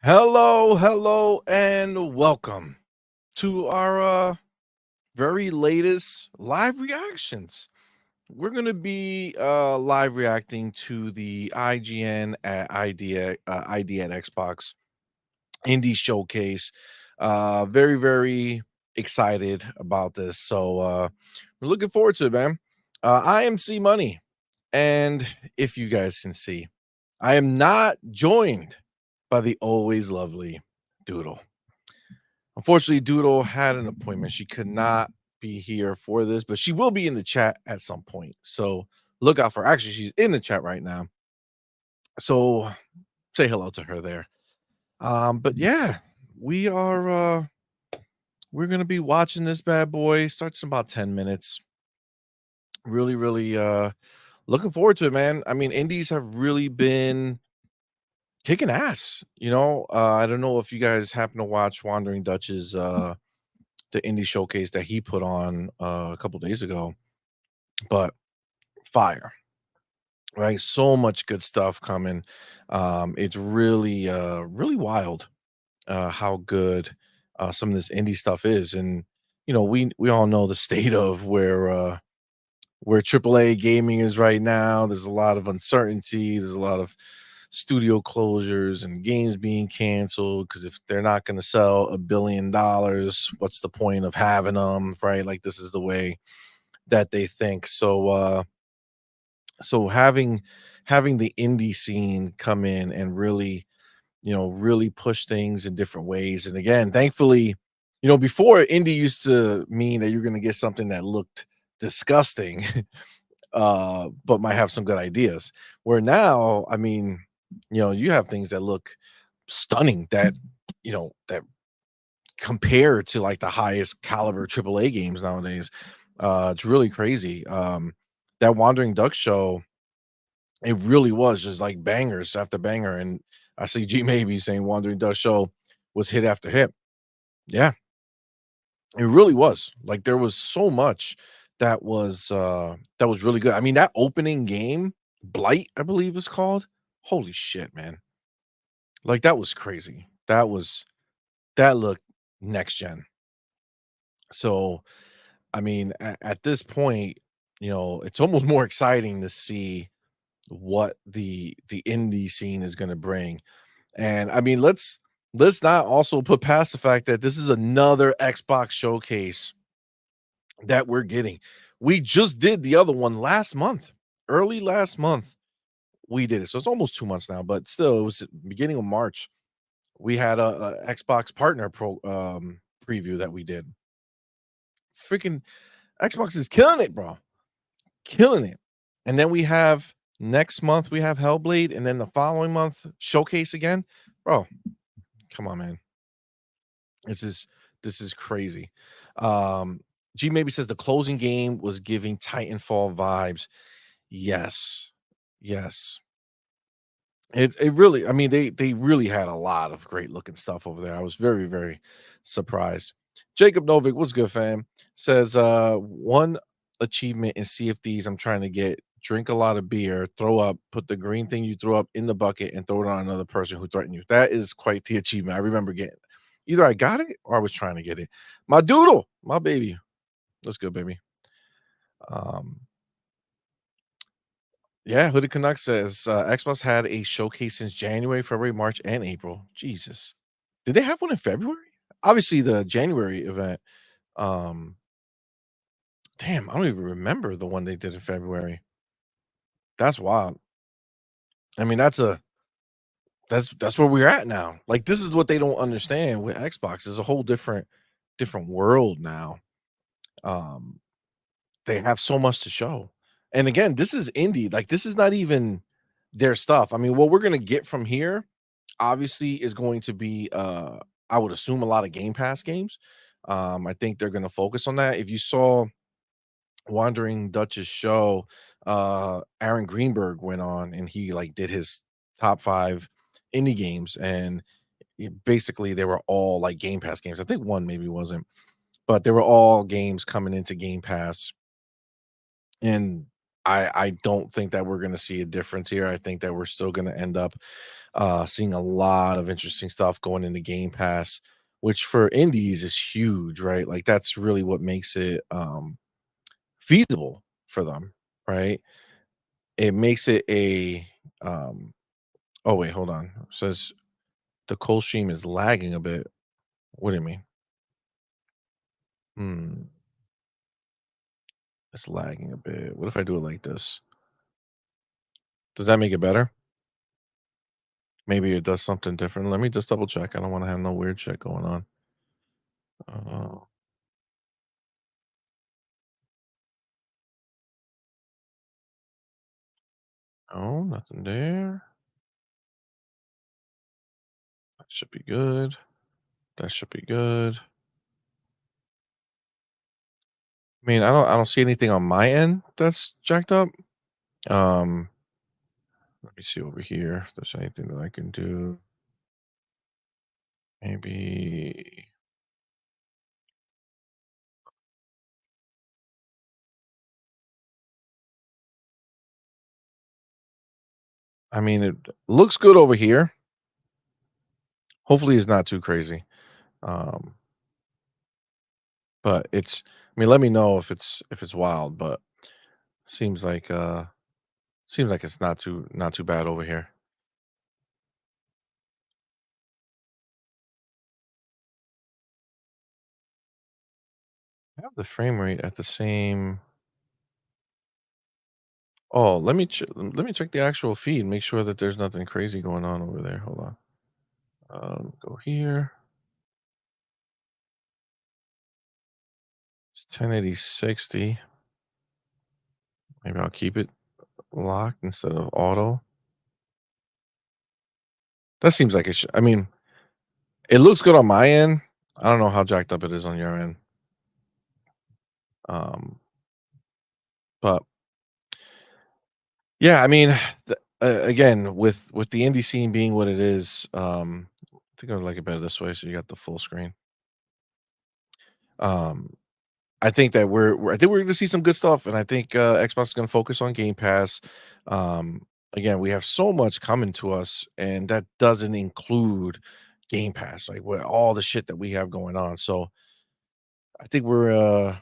Hello, and welcome to our very latest live reactions. We're gonna be live reacting to the IGN at ID at Xbox Indie Showcase. Very excited about this. So we're looking forward to it, man. I am CMoney, and if you guys can see, I am not joined by the always lovely Doodle. Unfortunately, Doodle had an appointment. She could not be here for this, but she will be in the chat at some point. So look out for her. Actually, she's in the chat right now. So say hello to her there. But yeah, we are we're gonna be watching this bad boy. Starts in about 10 minutes. Really looking forward to it, man. I mean, indies have really been kicking ass, I don't know if you guys happen to watch Wandering Dutch's the indie showcase that he put on a couple days ago, but fire, right? So much good stuff coming. It's really wild how good some of this indie stuff is, and we all know the state of where AAA gaming is right now. There's a lot of uncertainty. There's a lot of studio closures and games being canceled because if they're not going to sell $1 billion, what's the point of having them, right? Like this is the way that they think. So having the indie scene come in and really push things in different ways. And again, thankfully, before indie used to mean that you're going to get something that looked disgusting but might have some good ideas. Where now, I mean, you have things that look stunning that compare to like the highest caliber AAA games nowadays. It's really crazy. That Wandering Duck show, it really was just like bangers after banger. And I see G Maybe saying Wandering Duck show was hit after hit. Yeah, it really was. Like there was so much that was really good. I mean, that opening game, Blight, I believe it's called. Holy shit, man. Like that was crazy. That looked next gen. So, I mean, at this point, it's almost more exciting to see what the indie scene is going to bring. And I mean, let's not also put past the fact that this is another Xbox showcase that we're getting. We just did the other one last month, early last month. We did it. So it's almost 2 months now, but still, it was at the beginning of March. We had a Xbox partner preview that we did. Freaking Xbox is killing it, bro. Killing it. And then we have next month we have Hellblade, and then the following month showcase again. Bro, come on, man. This is this is crazy. Um, G maybe says the closing game was giving Titanfall vibes. Yes. Yes. It really, I mean, they really had a lot of great looking stuff over there. I was very surprised. Jacob Novik, what's good, fam? Says one achievement in Sea of Thieves I'm trying to get: drink a lot of beer, throw up, put the green thing you threw up in the bucket, and throw it on another person who threatened you. That is quite the achievement. I remember getting either I got it or I was trying to get it. My doodle, my baby. Let's go, baby. Um, Yeah, Hooded Canuck says, Xbox had a showcase since January, February, March, and April. Jesus. Did they have one in February? Obviously, the January event. Um, damn, I don't even remember the one they did in February. That's wild. I mean, that's where we're at now. Like, this is what they don't understand with Xbox. It's a whole different world now. Um, they have so much to show. And again, this is indie. Like, this is not even their stuff. I mean, what we're gonna get from here obviously is going to be I would assume a lot of Game Pass games. I think they're going to focus on that. If you saw Wandering Dutch's show, Aaron Greenberg went on and he like did his top 5 indie games, and basically they were all like Game Pass games. I think one maybe wasn't, but they were all games coming into Game Pass. And I don't think that we're gonna see a difference here. I think that we're still gonna end up seeing a lot of interesting stuff going into Game Pass, which for indies is huge, right? Like that's really what makes it feasible for them, right? It makes it a oh wait, hold on. It says the cold stream is lagging a bit. What do you mean? Hmm, it's lagging a bit. What if I do it like this? Does that make it better? Maybe it does something different. Let me just double check. I don't want to have no weird shit going on. Uh, oh, nothing there. That should be good. That should be good. I mean, I don't see anything on my end that's jacked up. Um, let me see over here if there's anything that I can do. Maybe I mean it looks good over here. Hopefully it's not too crazy. Um, but it's I mean, let me know if it's wild, but seems like seems like it's not too bad over here. I have the frame rate at the same. Oh, let me check the actual feed, make sure that there's nothing crazy going on over there. Hold on. Go here. It's 1080 60. Maybe I'll keep it locked instead of auto. That seems like it should. I mean, it looks good on my end. I don't know how jacked up it is on your end. Um, but yeah, I mean, again, with the indie scene being what it is, I think I would like it better this way. So you got the full screen. Um, I think that I think we're going to see some good stuff, and I think Xbox is going to focus on Game Pass. Again, we have so much coming to us, and that doesn't include Game Pass, like with all the shit that we have going on. So I think I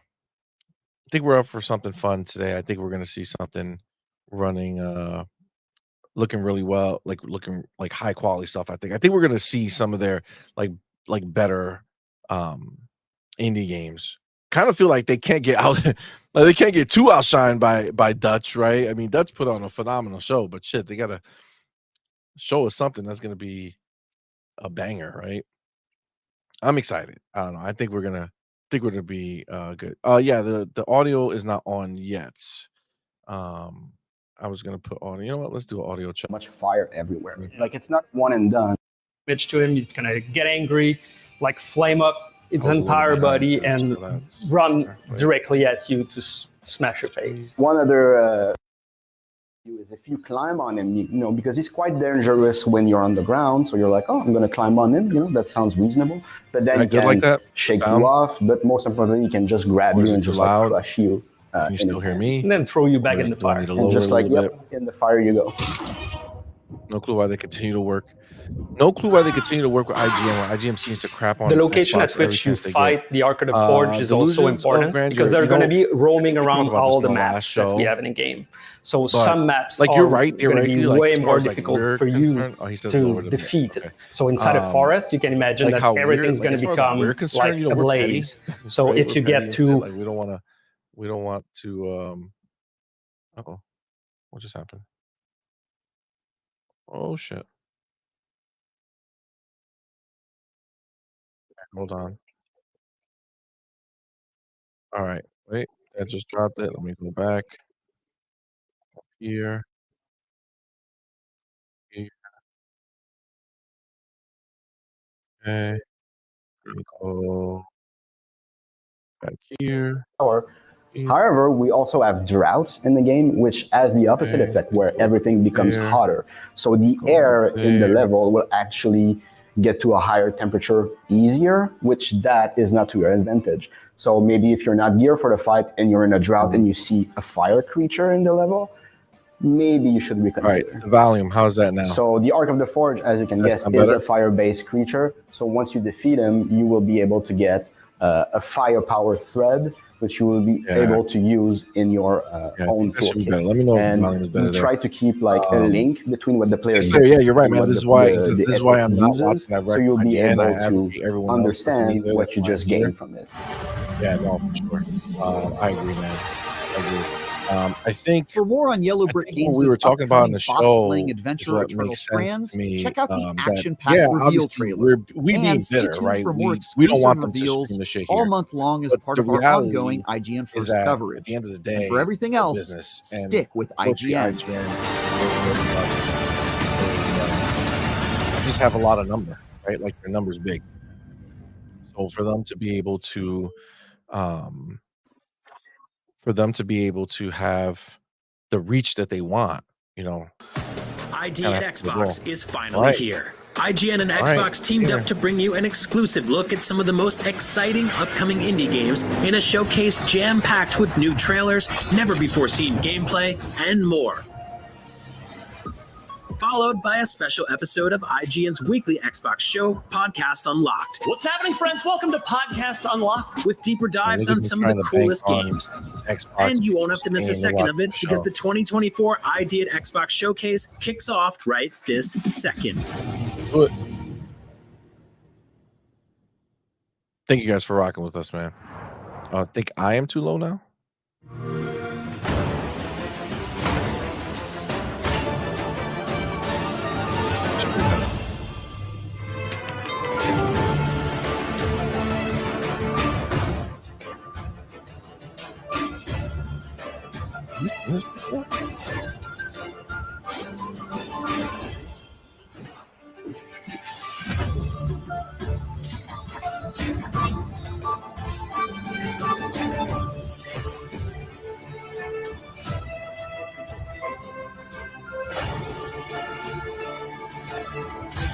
think we're up for something fun today. I think we're going to see something running, looking really well, like looking like high quality stuff. I think we're going to see some of their like better um indie games. Kind of feel like they can't get out like they can't get too outshined by Dutch, right? I mean, Dutch put on a phenomenal show, but shit, they gotta show us something that's gonna be a banger, right? I'm excited. I don't know. I think we're gonna be good. Yeah, the audio is not on yet. Um I was gonna put on, you know what? Let's do an audio check. Much fire everywhere. Like it's not one and done. Image to him, he's gonna get angry, like flame up its entire body and run directly at you to smash your face. One other is if you climb on him, you know, because he's quite dangerous when you're on the ground. So you're like, oh, I'm going to climb on him. You know, that sounds reasonable. But then he can like that? shake you off. But most importantly, he can just grab you and just like crush you. Can you still hear me? And then throw you back in the fire. And just like, yep, in the fire you go. No clue why they continue to work. No clue why they continue to work with IGN. Where IGN seems to crap on the location Xbox at which you fight the Ark of the Forge is also important because they're going to be roaming around all the maps that we have in the game. So some maps like you're right, going to be way more difficult for you to defeat. So inside a forest, you can imagine that everything's going to become like a blaze. So if you get to like we don't want to uh-oh, what just happened? Oh shit. Hold on. All right. Wait, that just dropped it. Let me go back here. Here. Okay. Let me go back here. However, we also have droughts in the game, which has the opposite effect, where everything becomes hotter. So the air in the level will actually get to a higher temperature easier, which that is not to your advantage. So maybe if you're not geared for the fight and you're in a drought and you see a fire creature in the level, maybe you should reconsider. All right, the volume, how's that now? So the Ark of the Forge, as you can guess, is a fire-based creature. So once you defeat him, you will be able to get a fire-powered thread, which you will be able to use in your own toolkit. Let me know and if the volume is better there. Try to keep like a link between what the player gets. Yeah, you're right, man. This is why I'm not uses, watching that. So you'll be able to to understand what you just gained from it. Yeah, no, for sure. I agree, man. I agree. I think for more on Yellow Brick Games, we were talking about in the show, adventure Eternal Strands, check out the action-packed reveal trailer. We being bitter, right? We don't want them to scream the shit here all month long as part of our ongoing IGN First coverage. At the end of the day, and for everything else, stick with IGN. Just have a lot of number, right? Like their number's big. So for them to be able to have the reach that they want, IGN at Xbox is finally here. IGN and Xbox teamed up to bring you an exclusive look at some of the most exciting upcoming indie games in a showcase jam-packed with new trailers, never-before-seen gameplay, and more. Followed by a special episode of IGN's weekly Xbox show, Podcast Unlocked. What's happening, friends? Welcome to Podcast Unlocked. With deeper dives on some of the coolest games. And you won't have to miss a second of it because the 2024 ID at Xbox Showcase kicks off right this second. Thank you guys for rocking with us, man. I think I am too low now.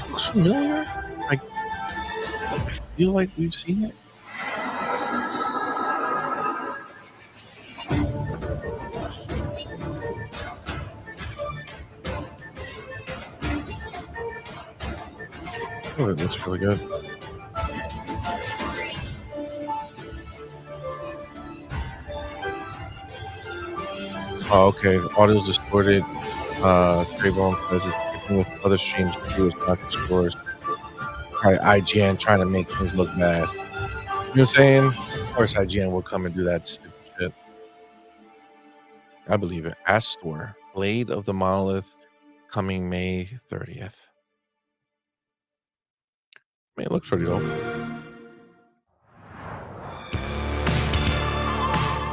Looks familiar. Like I feel like we've seen it. Oh, it looks really good. Oh, okay. Audio's distorted. Traybone says it's keeping with other streams to do is not the scores. All right, IGN trying to make things look bad. You know what I'm saying? Of course, IGN will come and do that stupid shit. I believe it. Astor, Blade of the Monolith, coming May 30th. I mean, it looks pretty dope.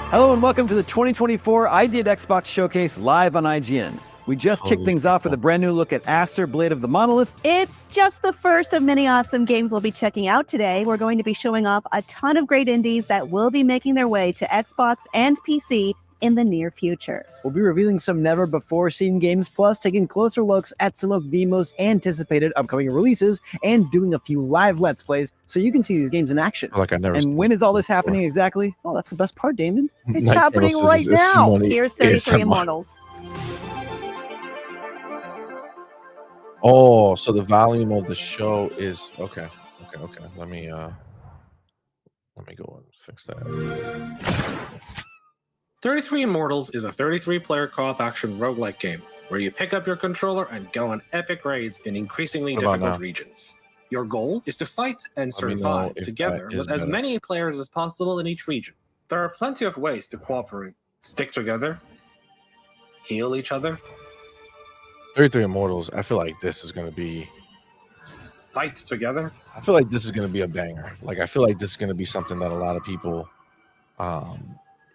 Hello and welcome to the 2024 ID at Xbox Showcase live on IGN. We just kicked things off with a brand new look at Astor, Blade of the Monolith. It's just the first of many awesome games we'll be checking out today. We're going to be showing off a ton of great indies that will be making their way to Xbox and PC in the near future. We'll be revealing some never-before-seen games, plus taking closer looks at some of the most anticipated upcoming releases and doing a few live Let's Plays so you can see these games in action. Like I never. And when is all this happening exactly? Oh, that's the best part, Damon. It's happening right now. Here's 33 Immortals. Oh, so the volume of the show is okay. Let me go and fix that. 33 Immortals is a 33-player co-op action roguelike game where you pick up your controller and go on epic raids in increasingly difficult regions. Your goal is to fight and survive together with as many players as possible in each region. There are plenty of ways to cooperate, stick together, heal each other. 33 Immortals, I feel like this is going to be... Fight together? I feel like this is going to be a banger. Like, I feel like this is going to be something that a lot of people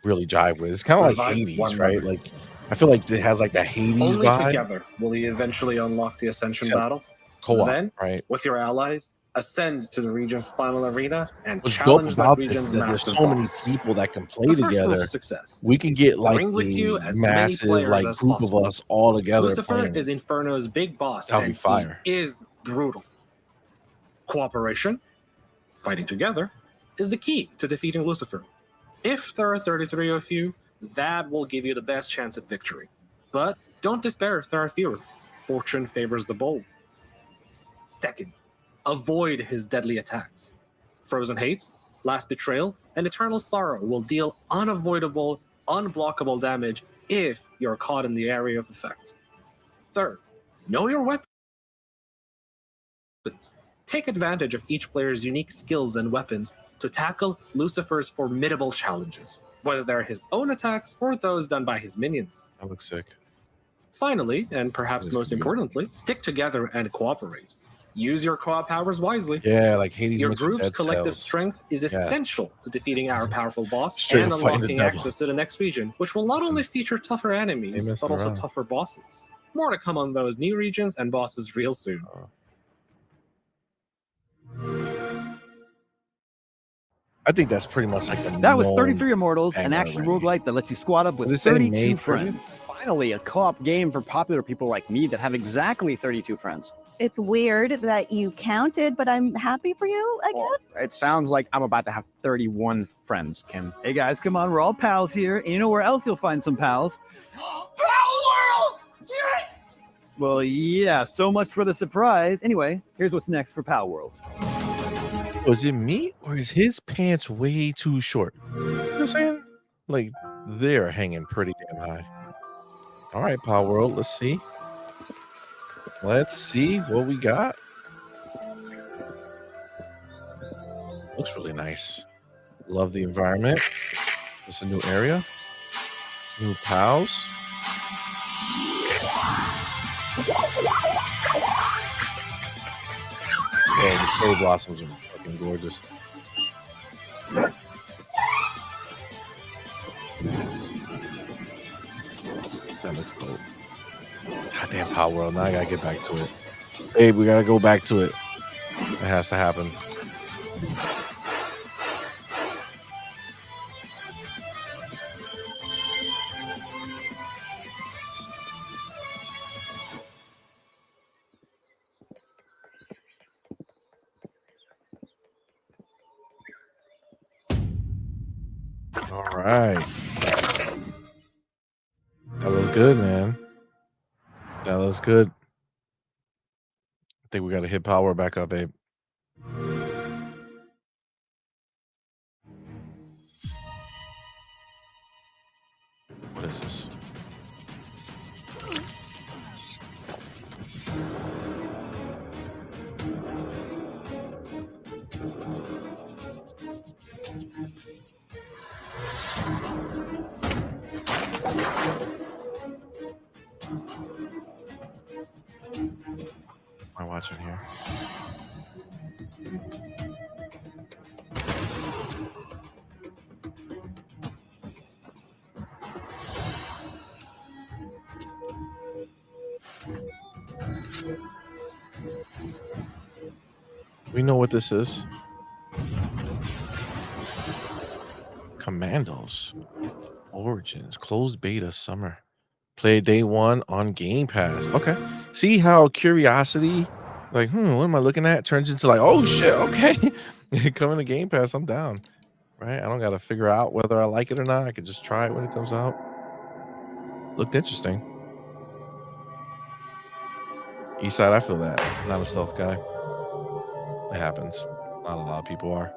really jive with. It's kind of like Hades, right? Like, I feel like it has like that Hades Only vibe. together will you eventually unlock the Ascension battle. Co-op, then, right? With your allies, ascend to the region's final arena and What's challenge dope about that this region's is that there's master so many boss. people that can play The first rule together. of success. We can get like Bring with you the as many massive players like as group possible. of us all together. Lucifer playing. is Inferno's big boss, That'll be and fire. he is brutal. Cooperation, fighting together, is the key to defeating Lucifer. If there are 33 of you, that will give you the best chance at victory. But don't despair if there are fewer. Fortune favors the bold. Second, avoid his deadly attacks. Frozen Hate, Last Betrayal, and Eternal Sorrow will deal unavoidable, unblockable damage if you're caught in the area of effect. Third, know your weapons. Take advantage of each player's unique skills and weapons to tackle Lucifer's formidable challenges, whether they're his own attacks or those done by his minions. That looks sick. Finally, and perhaps most importantly, stick together and cooperate. Use your co-op powers wisely. Yeah, like Hades. Your group's collective strength is essential to defeating our powerful boss Straight and up fighting unlocking the devil. access to the next region, which will not only feature tougher enemies, but also tougher bosses. More to come on those new regions and bosses real soon. I think that's pretty much like that was 33 Immortals, an action roguelike that lets you squad up with 32 friends. Finally, a co-op game for popular people like me that have exactly 32 friends. It's weird that you counted, but I'm happy for you, I guess. It sounds like I'm about to have 31 friends, Kim. Hey guys, come on, we're all pals here. And you know where else you'll find some pals? Palworld! Yes! Well, yeah, so much for the surprise. Anyway, here's what's next for Palworld. Was it me or is his pants way too short? You know what I'm saying? Like, they're hanging pretty damn high. All right, Palworld, let's see. Let's see what we got. Looks really nice. Love the environment. It's a new area. New pals. Oh, the cherry blossoms are fucking gorgeous. That looks dope. Goddamn Palworld. Now I gotta get back to it. Babe, we gotta go back to it. It has to happen. All right. That looks good, man. That looks good. I think we got to hit power back up, babe. What is this? What am I watching here? We know what this is. Commandos Origins closed beta summer. Play day one on Game Pass. Okay. See how curiosity, like, what am I looking at? Turns into like, oh shit, okay. Coming to Game Pass, I'm down. Right? I don't gotta figure out whether I like it or not. I can just try it when it comes out. Looked interesting. Eastside, I feel that. I'm not a stealth guy. It happens. Not a lot of people are.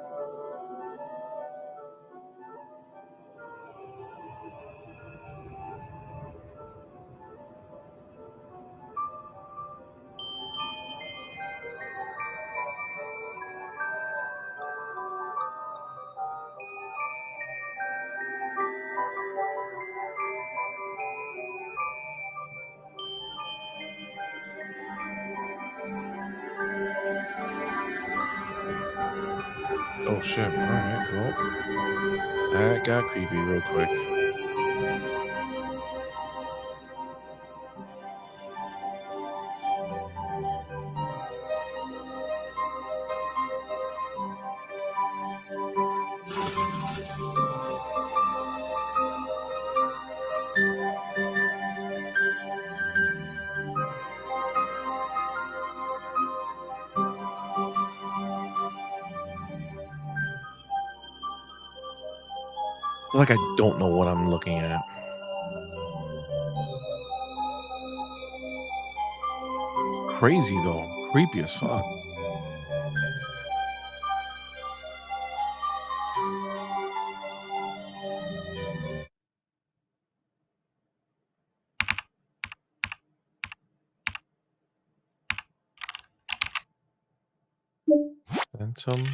Oh shit, alright, well. That got creepy real quick. feel like I don't know what I'm looking at. Crazy though, creepy as fuck. Phantom.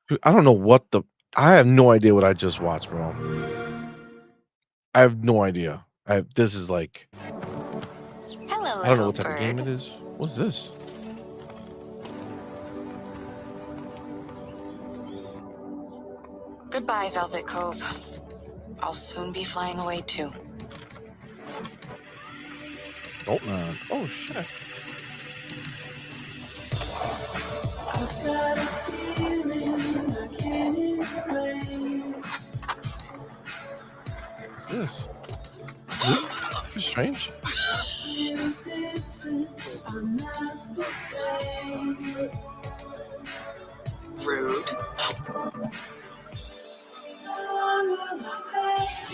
Dude, I don't know what the. I have no idea what I just watched, bro. I have no idea. This is like. Hello, I don't know what type of game it is. What's this? Goodbye, Velvet Cove. I'll soon be flying away too. Oh man! Oh shit! I've got a feeling I can't explain. What's this? This is strange. You're different, I'm not the same. Rude.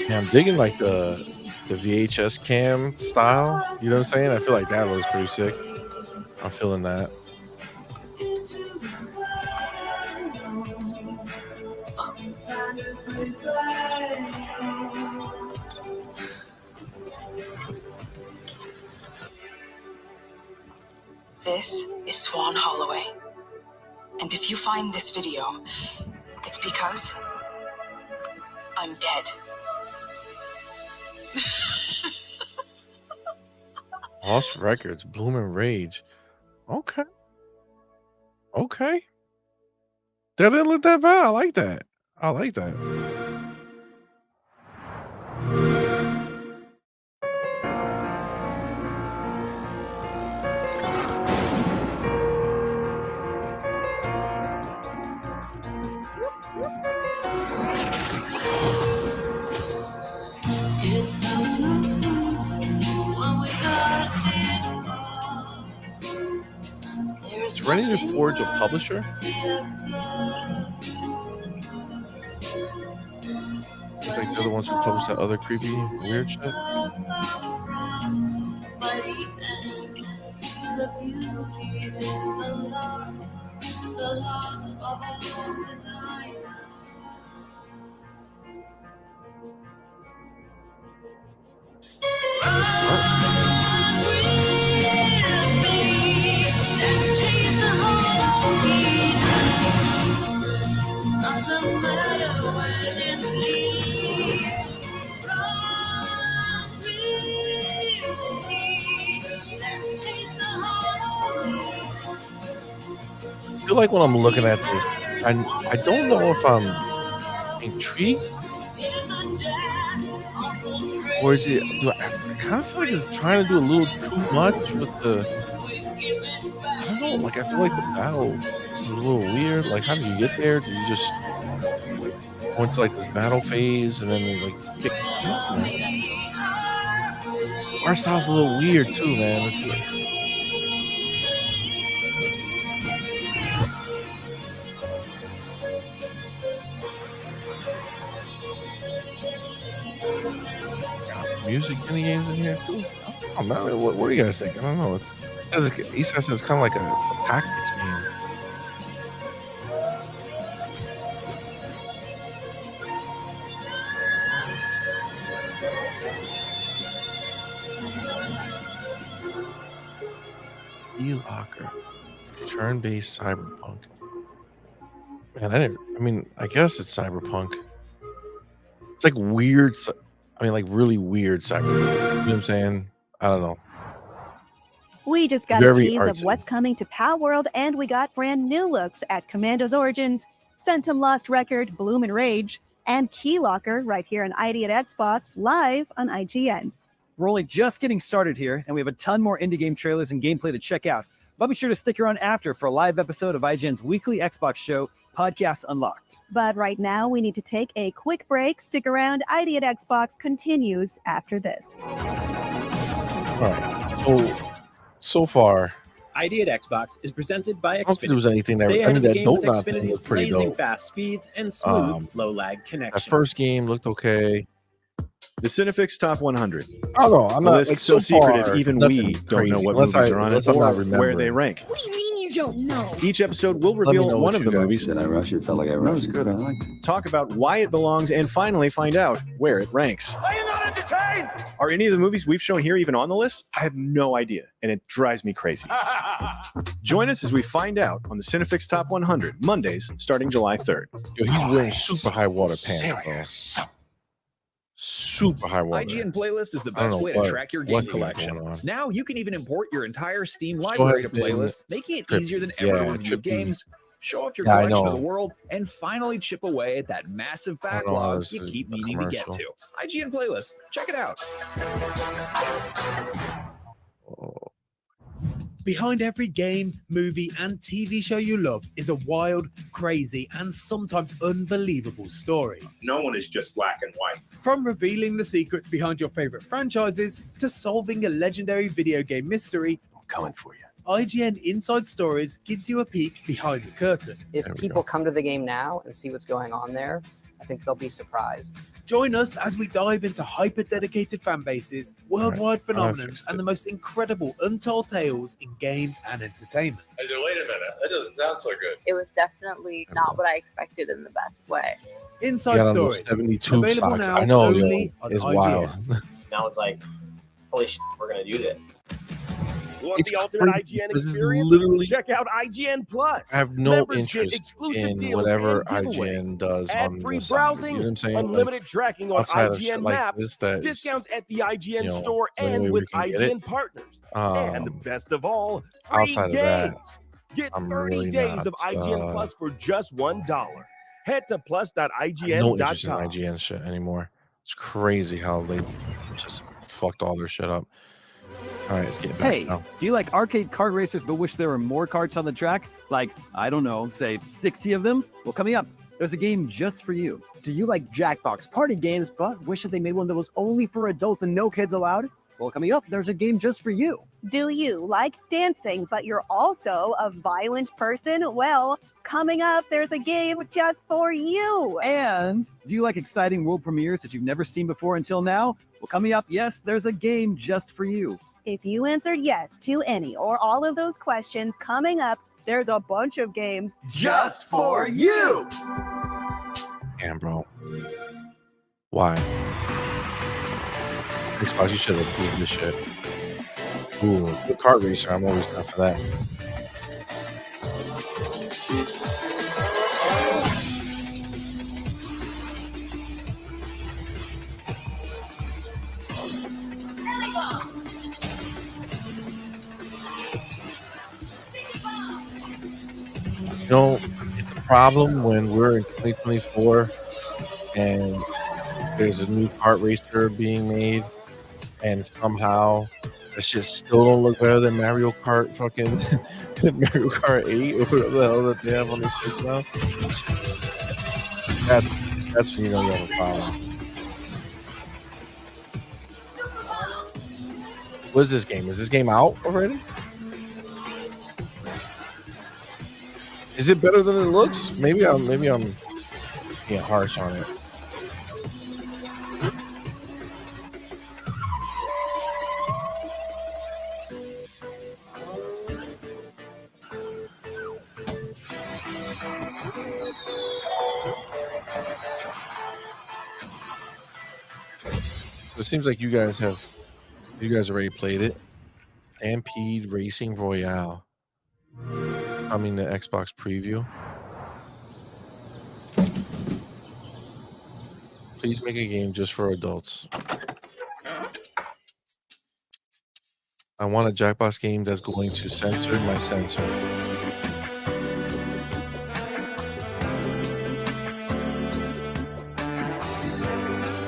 Yeah, I'm digging like the VHS cam style. You know what I'm saying? I feel like that looks pretty sick. I'm feeling that. This is Swan Holloway. And if you find this video, it's because I'm dead. Lost Records, Bloom and Rage. Okay. Okay. That didn't look that bad. I like that. I like that. Is Ready to Forge a publisher? Looks like they're the ones who publish that other creepy, weird shit. I feel like when I'm looking at this, I don't know if I'm intrigued or is it. I kind of feel like it's trying to do a little too much with the. I don't know. Like I feel like the battle is a little weird. Like how do you get there? Do you just go into like this battle phase and then like pick up? Art style's a little weird too, man. It's like, music mini games in here too. Oh man, what do you guys think? I don't know. He says it's kind of like a tactics game. E-Locker, turn-based cyberpunk. Man, I guess it's cyberpunk. It's like weird. Like really weird cyberpunk. You know what I'm saying? I don't know. We just got a tease of what's coming to Palworld, and we got brand new looks at Commandos Origins, Centum Lost Record, Bloom and Rage, and Keylocker right here on ID at Xbox, live on IGN. We're only just getting started here, and we have a ton more indie game trailers and gameplay to check out. But be sure to stick around after for a live episode of IGN's weekly Xbox show, Podcast Unlocked. But right now, we need to take a quick break. Stick around. ID at Xbox continues after this. All right. So far, ID at Xbox is presented by I don't think there was Xfinity. anything that Stay I ahead mean of the that game with Donut thing Xfinity's was pretty blazing dope. fast speeds and smooth, low-lag That connection. first game looked okay. The Cinefix Top 100. I don't know. I'm A not list like so so secretive, far, even nothing we don't crazy, know what unless movies are on it unless I'm not or where they remembering. rank. What do you mean you don't know? Each episode will Let me reveal know one what of you the guys movies, Did I rush it? Felt like I rushed. That was good. I liked it. talk about why it belongs, and finally find out where it ranks. Are you not entertained? Are any of the movies we've shown here even on the list? I have no idea, and it drives me crazy. Join us as we find out on the Cinefix Top 100, Mondays, starting July 3rd. Yo, he's wearing super high water pants, bro. Super high water. IGN Playlist is the I don't best know way what- to track your what game you got collection. going on. Now you can even import your entire Steam Show library to has been playlist, making it trippy. easier than ever to Yeah, review trippy. games, show off your Yeah, I collection of know. the world, and finally chip away at that massive I don't know how backlog this you is keep a meaning to get commercial. to. IGN Playlist, check it out. Behind every game, movie, and TV show you love is a wild, crazy, and sometimes unbelievable story. No one is just black and white. From revealing the secrets behind your favorite franchises to solving a legendary video game mystery, I'm coming for you. IGN Inside Stories gives you a peek behind the curtain. If people come to the game now and see what's going on there, I think they'll be surprised. Join us as we dive into hyper-dedicated fan bases, worldwide phenomena, and the most incredible untold tales in games and entertainment. I said, wait a minute, that doesn't sound so good. It was definitely not what I expected in the best way. Inside Got on Stories. those 72 Available socks. now I know, yo, only on it's IGN. wild. And I was like, holy shit, we're going to do this. You want It's the ultimate crazy. IGN This is experience? literally- Check out IGN Plus. I have no Members get interest exclusive in deals whatever and giveaways, IGN does on ad-free the side. browsing, You know what I'm saying? Like, unlimited tracking on outside of IGN shit like maps, this that is, discounts at the IGN you know, store the only and way with we can get IGN it. partners. And best of all, free outside of that, games. Get I'm 30 really days of not, IGN Plus for just $1. Head to I have no interest in plus.ign.com. IGN shit anymore. It's crazy how they just fucked all their shit up. All right, let's get back Hey, now. do you like arcade kart racers but wish there were more karts on the track? Like, I don't know, say 60 of them? Well, coming up, there's a game just for you. Do you like Jackbox party games but wish that they made one that was only for adults and no kids allowed? Well, coming up, there's a game just for you. Do you like dancing, but you're also a violent person? Well, coming up, there's a game just for you. And do you like exciting world premieres that you've never seen before until now? Well, coming up, yes, there's a game just for you. If you answered yes to any or all of those questions, coming up, there's a bunch of games Just for you. Damn, bro. Why? Xbox, you should have approved this shit. Ooh, good kart racer. I'm always down for that. You know, it's a problem when we're in 2024 and there's a new kart racer being made, and somehow that shit still don't look better than Mario Kart fucking Mario Kart 8 or whatever the hell that they have on this Switch now. That's when you know you have a problem. What is this game? Is this game out already? Is it better than it looks? Maybe I'm being harsh on it. It seems like you guys already played it. Stampede Racing Royale. Coming to Xbox preview. Please make a game just for adults. I want a Jackbox game that's going to censor my censor.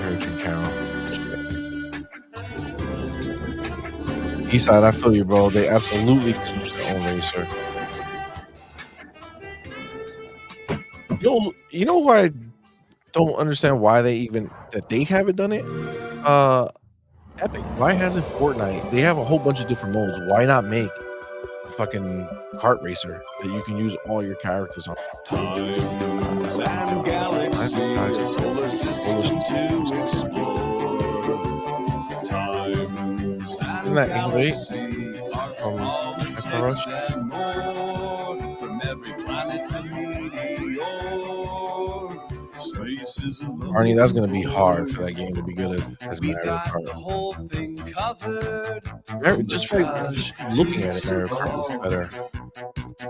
Urgent Carol. Eastside, I feel you, bro. They absolutely can use their own racer. You know why I don't understand why they haven't done it? Epic. Why hasn't Fortnite? They have a whole bunch of different modes. Why not make fucking kart racer that you can use all your characters on. Times and galaxy, solar system to explore. Times and galaxy, arts, politics, and more. From every planet to meteor. Space is a Arnie, that's gonna be hard for that game to be good as Mario Kart. the whole thing covered. Just looking at it, Mario Kart is better.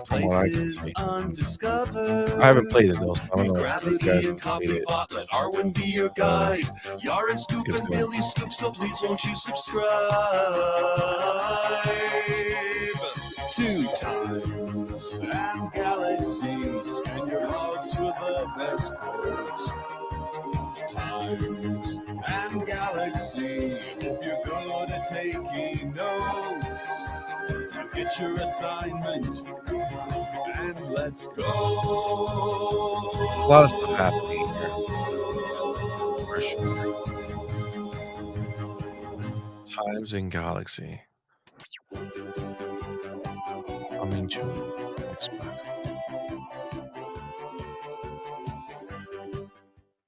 From what I can see. I haven't played it though. So I don't know if you guys have played it. Let Arwen be your guide. Yar and Scoop and Billy Scoop, so please won't you subscribe to Times and Galaxy. Spin your logs with the best quotes. Times and Galaxy. Hope you're good at taking notes. Get your assignment and let's go. A lot of stuff happening here. For sure. Times in Galaxy. Coming to Xbox.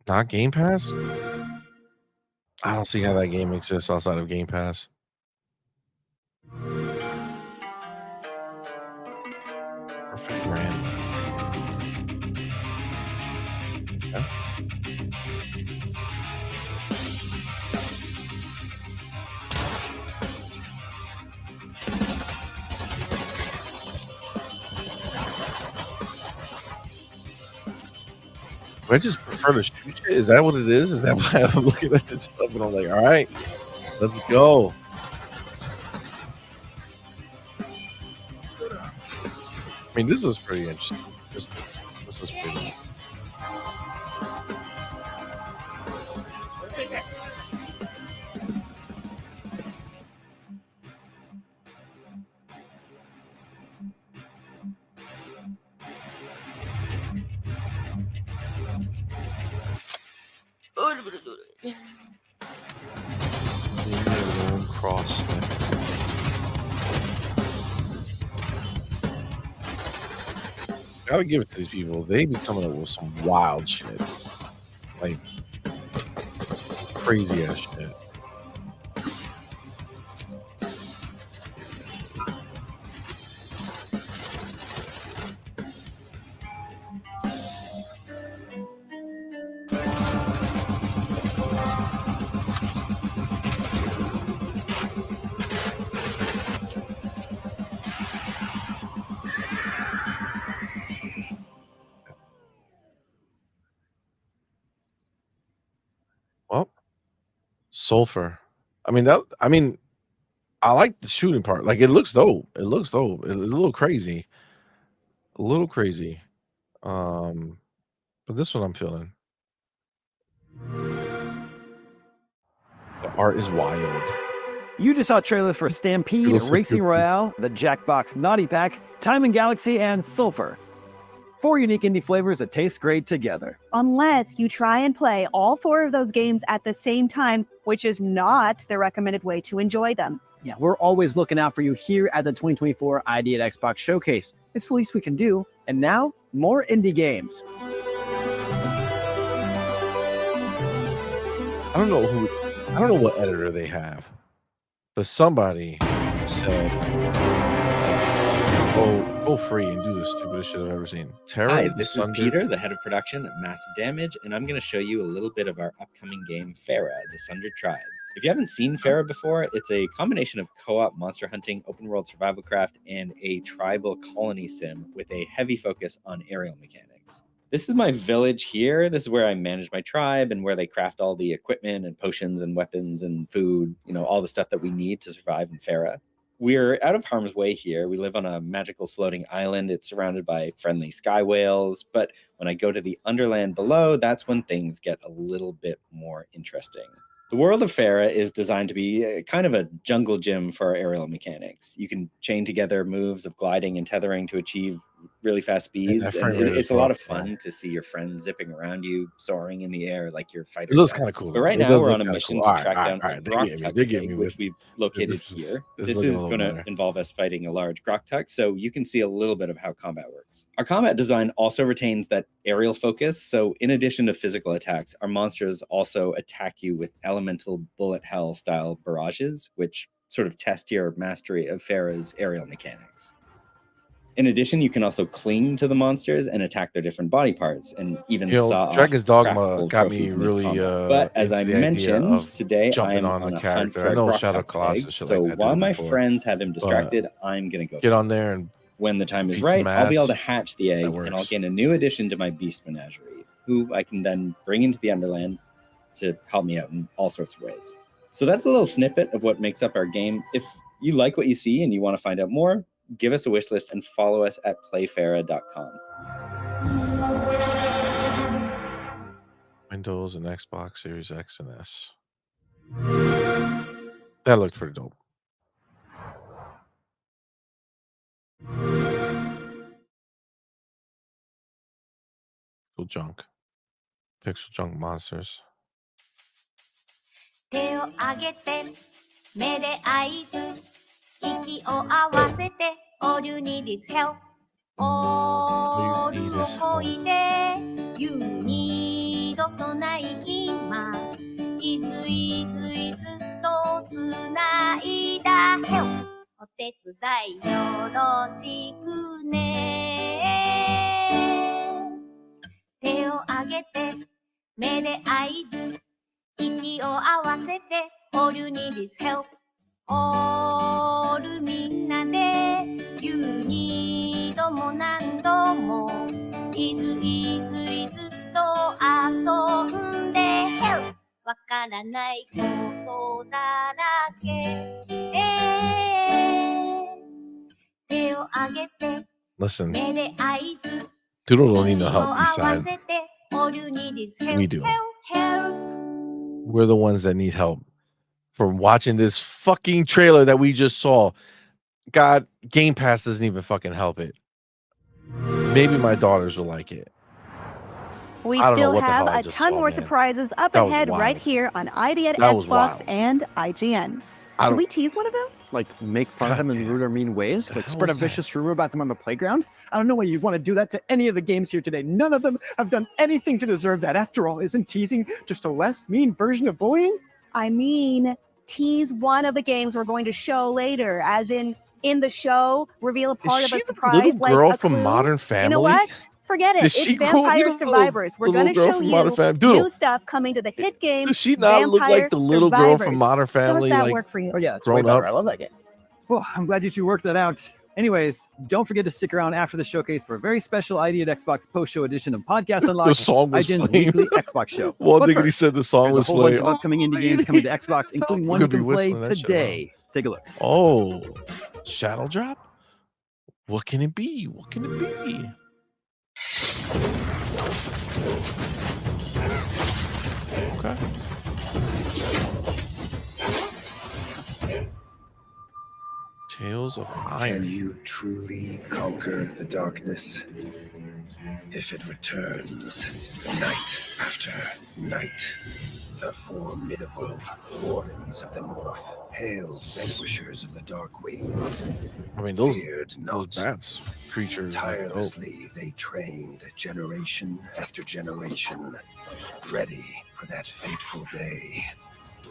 Not Game Pass? I don't see how that game exists outside of Game Pass. Perfect random. Yeah. I just prefer to shoot shit. Is that what it is? Is that why I'm looking at this stuff and I'm like, all right, let's go. I mean, this is pretty interesting. This is pretty. Cross. Gotta give it to these people. They be coming up with some wild shit, like crazy ass shit. Well, sulfur. I mean I like the shooting part. Like it looks dope. It looks dope. It's a little crazy. A little crazy. But this one I'm feeling. The art is wild. You just saw trailers for Stampede, Racing Royale, the Jackbox Naughty Pack, Time and Galaxy, and Sulfur. 4 unique indie flavors that taste great together. Unless you try and play all 4 of those games at the same time, which is not the recommended way to enjoy them. Yeah, we're always looking out for you here at the 2024 ID at Xbox Showcase. It's the least we can do. And now, more indie games. I don't know what editor they have, but somebody said, go free and do the stupidest shit I've ever seen. Terror. Hi, this is Peter, the head of production at Massive Damage, and I'm going to show you a little bit of our upcoming game, Farah, the Sundered Tribes. If you haven't seen Farah before, it's a combination of co-op monster hunting, open world survival craft, and a tribal colony sim with a heavy focus on aerial mechanics. This is my village here. This is where I manage my tribe and where they craft all the equipment and potions and weapons and food, all the stuff that we need to survive in Farah. We're out of harm's way here. We live on a magical floating island. It's surrounded by friendly sky whales. But when I go to the underland below, that's when things get a little bit more interesting. The world of Farah is designed to be kind of a jungle gym for aerial mechanics. You can chain together moves of gliding and tethering to achieve really fast speeds, and frame rate is it's a lot of rough, fun to see your friends zipping around you, soaring in the air like your fighter. It looks kind of cool. But right It now does we're look on a kinda mission cool. to track down a They Grok get me. Tux They get me egg, with which we've located this here. it's This looking a is little going to better. involve us fighting a large Grok Tux, so you can see a little bit of how combat works. Our combat design also retains that aerial focus, so in addition to physical attacks, our monsters also attack you with elemental bullet hell style barrages, which sort of test your mastery of Farah's aerial mechanics. In addition, you can also cling to the monsters and attack their different body parts, and even saw Dragon's off Dogma craftable got me trophies really mid-combat. But as I into the idea mentioned, of today I jumping am on on a a hunt character. for I a know Grok Shadow Tux Colossus egg, shit so like that while did it my before, friends have him but distracted, I'm gonna go get for on it. there and When the time is beat right, some I'll be able to ass. hatch the egg, and I'll works. gain a new addition to my beast menagerie, who I can then bring into the Underland to help me out in all sorts of ways. So that's a little snippet of what makes up our game. If you like what you see and you want to find out more, give us a wish list and follow us at playfarah.com. Windows and Xbox Series X and S. That looked pretty dope. Pixel junk. Pixel junk monsters. 手を上げて目で合図息を合わせて All you need is help All をこいで You need とない今いついついつとつないだ Help お手伝いよろしくね手を上げて目で合図息を合わせて All you need is help All みんなで You need も何度もいついついつと遊んで Help わからないことだらけ手を上げて Listen, 目で合図 Doodle don't need no 息を help 合 beside. わせて All you need is help We do. Help We're the ones that need help from watching this fucking trailer that we just saw. God, Game Pass doesn't even fucking help it. Maybe my daughters will like it. We I don't know still what the have hell I a just ton saw, more man. surprises up That was ahead right wild. here on IGN, That was Xbox, wild. and IGN. I Can don't- we tease one of them? Like make fun of them in rude or mean ways, like hell spread a was that? vicious rumor about them on the playground. I don't know why you'd want to do that to any of the games here today. None of them have done anything to deserve that. After all, isn't teasing just a less mean version of bullying? I mean, tease one of the games we're going to show later, as in the show, reveal a part Is of she a surprise, the little girl like a from clue. Modern Family? You know what? Forget it. Does It's she grow- you Vampire know the little- Survivors. We're the going little to girl show from Modern you Family? Doodle. new stuff coming to the hit game. Does she not look like the little girl from Modern Family? How does that like, work for you? Oh yeah, it's grown way better. up? I love that game. Well, I'm glad you two worked that out. Anyways, don't forget to stick around after the showcase for a very special ID at Xbox post-show edition of Podcast Unlocked, The song was IGN's flame. weekly Xbox show. Well, But Diggity first, said the song there's was a whole bunch flame. of upcoming indie games coming to Xbox, including one We're you gonna can be play whistling that shit, today. Take a look. Oh, Shadow Drop? What can it be? What can it be? Okay. Tales of Can Iron. you truly conquer the darkness? If it returns night after night, the formidable wardens of the north, hailed vanquishers of the dark wings, I mean, those feared those not. bats creatures. like, oh, Tirelessly, they trained generation after generation, ready for that fateful day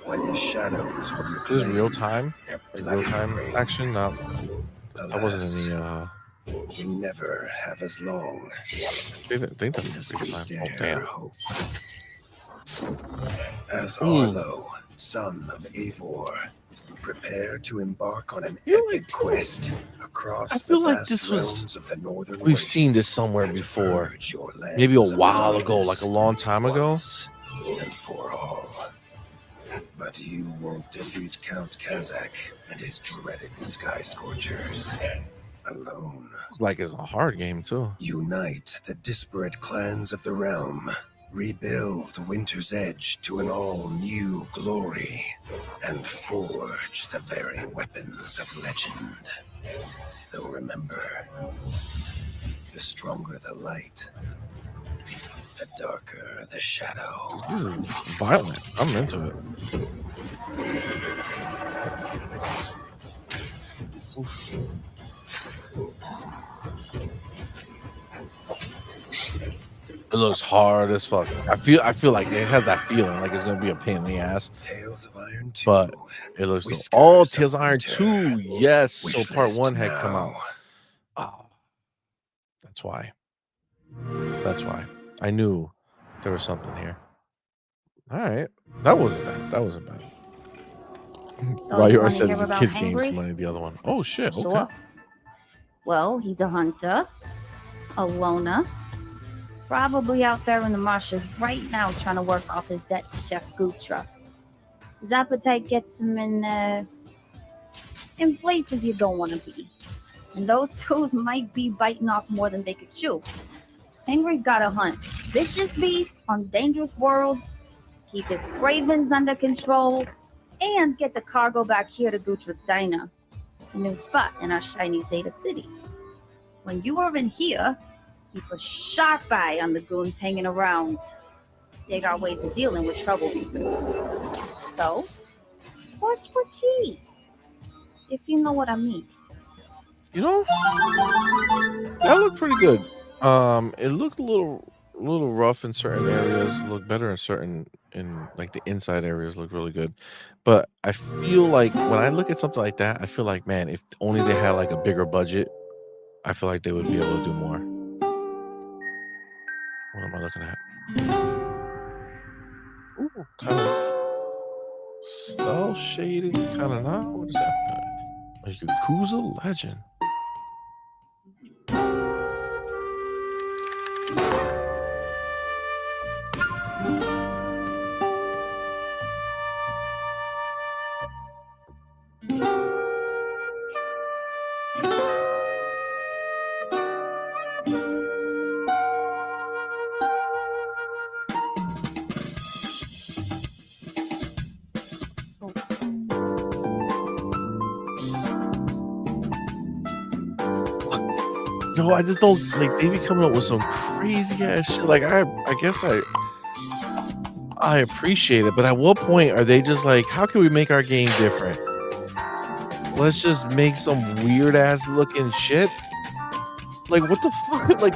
when the shadows would This is reclaim real time. their Like real time bloody action. Not. That wasn't in the. we never have as long They think as that's we real time. Oh dare damn. hope. As Ooh. Arlo, son of Eivor, prepare to embark on an epic quest across I feel the like vast this was. realms of the northern We've seen this wastes somewhere before. purge your lands Maybe a of while ago, darkness like a long time ago. once and for all. But you won't defeat Count Kazak and his dreaded Sky Scorchers alone. Like it's a hard game too. Unite the disparate clans of the realm. Rebuild Winter's Edge to an all-new glory. And forge the very weapons of legend. Though remember, The stronger the light, the darker the shadow. This is violent. I'm into it. Oof. It looks hard as fuck. I feel like it has that feeling like it's gonna be a pain in the ass. Tales of Iron 2. But it looks dope. Oh, Tales of Iron 2. Yes. So part 1 had come out. Oh, that's why. That's why. I knew there was something here. All right. That wasn't bad. That wasn't bad. So Why you you wanna said hear the about kids Hangry? games money, the other one. Oh shit. Okay. Sure. Well, he's a hunter, a loner, probably out there in the marshes right now trying to work off his debt to Chef Gutra. His appetite gets him in places you don't want to be. And those tools might be biting off more than they could chew. Hangry's gotta hunt vicious beasts on dangerous worlds, keep his cravings under control, and get the cargo back here to Gutra's Diner, a new spot in our shiny Zeta City. When you are in here, keep a sharp eye on the goons hanging around. They got ways of dealing with troublemakers. So, watch what you eat, if you know what I mean. You know, that looked pretty good. It looked a little rough in certain areas. Looked better in like the inside areas. Looked really good. But I feel like when I look at something like that, I feel like, man, if only they had like a bigger budget, I feel like they would be able to do more. What am I looking at? Ooh, kind of cell shaded, kind of not. What is that? A Yakuza Legend. Yo, I just don't like they be coming up with some crazy ass shit. Like I guess I appreciate it, but at what point are they just like, how can we make our game different? Let's just make some weird ass looking shit. Like what the fuck? Like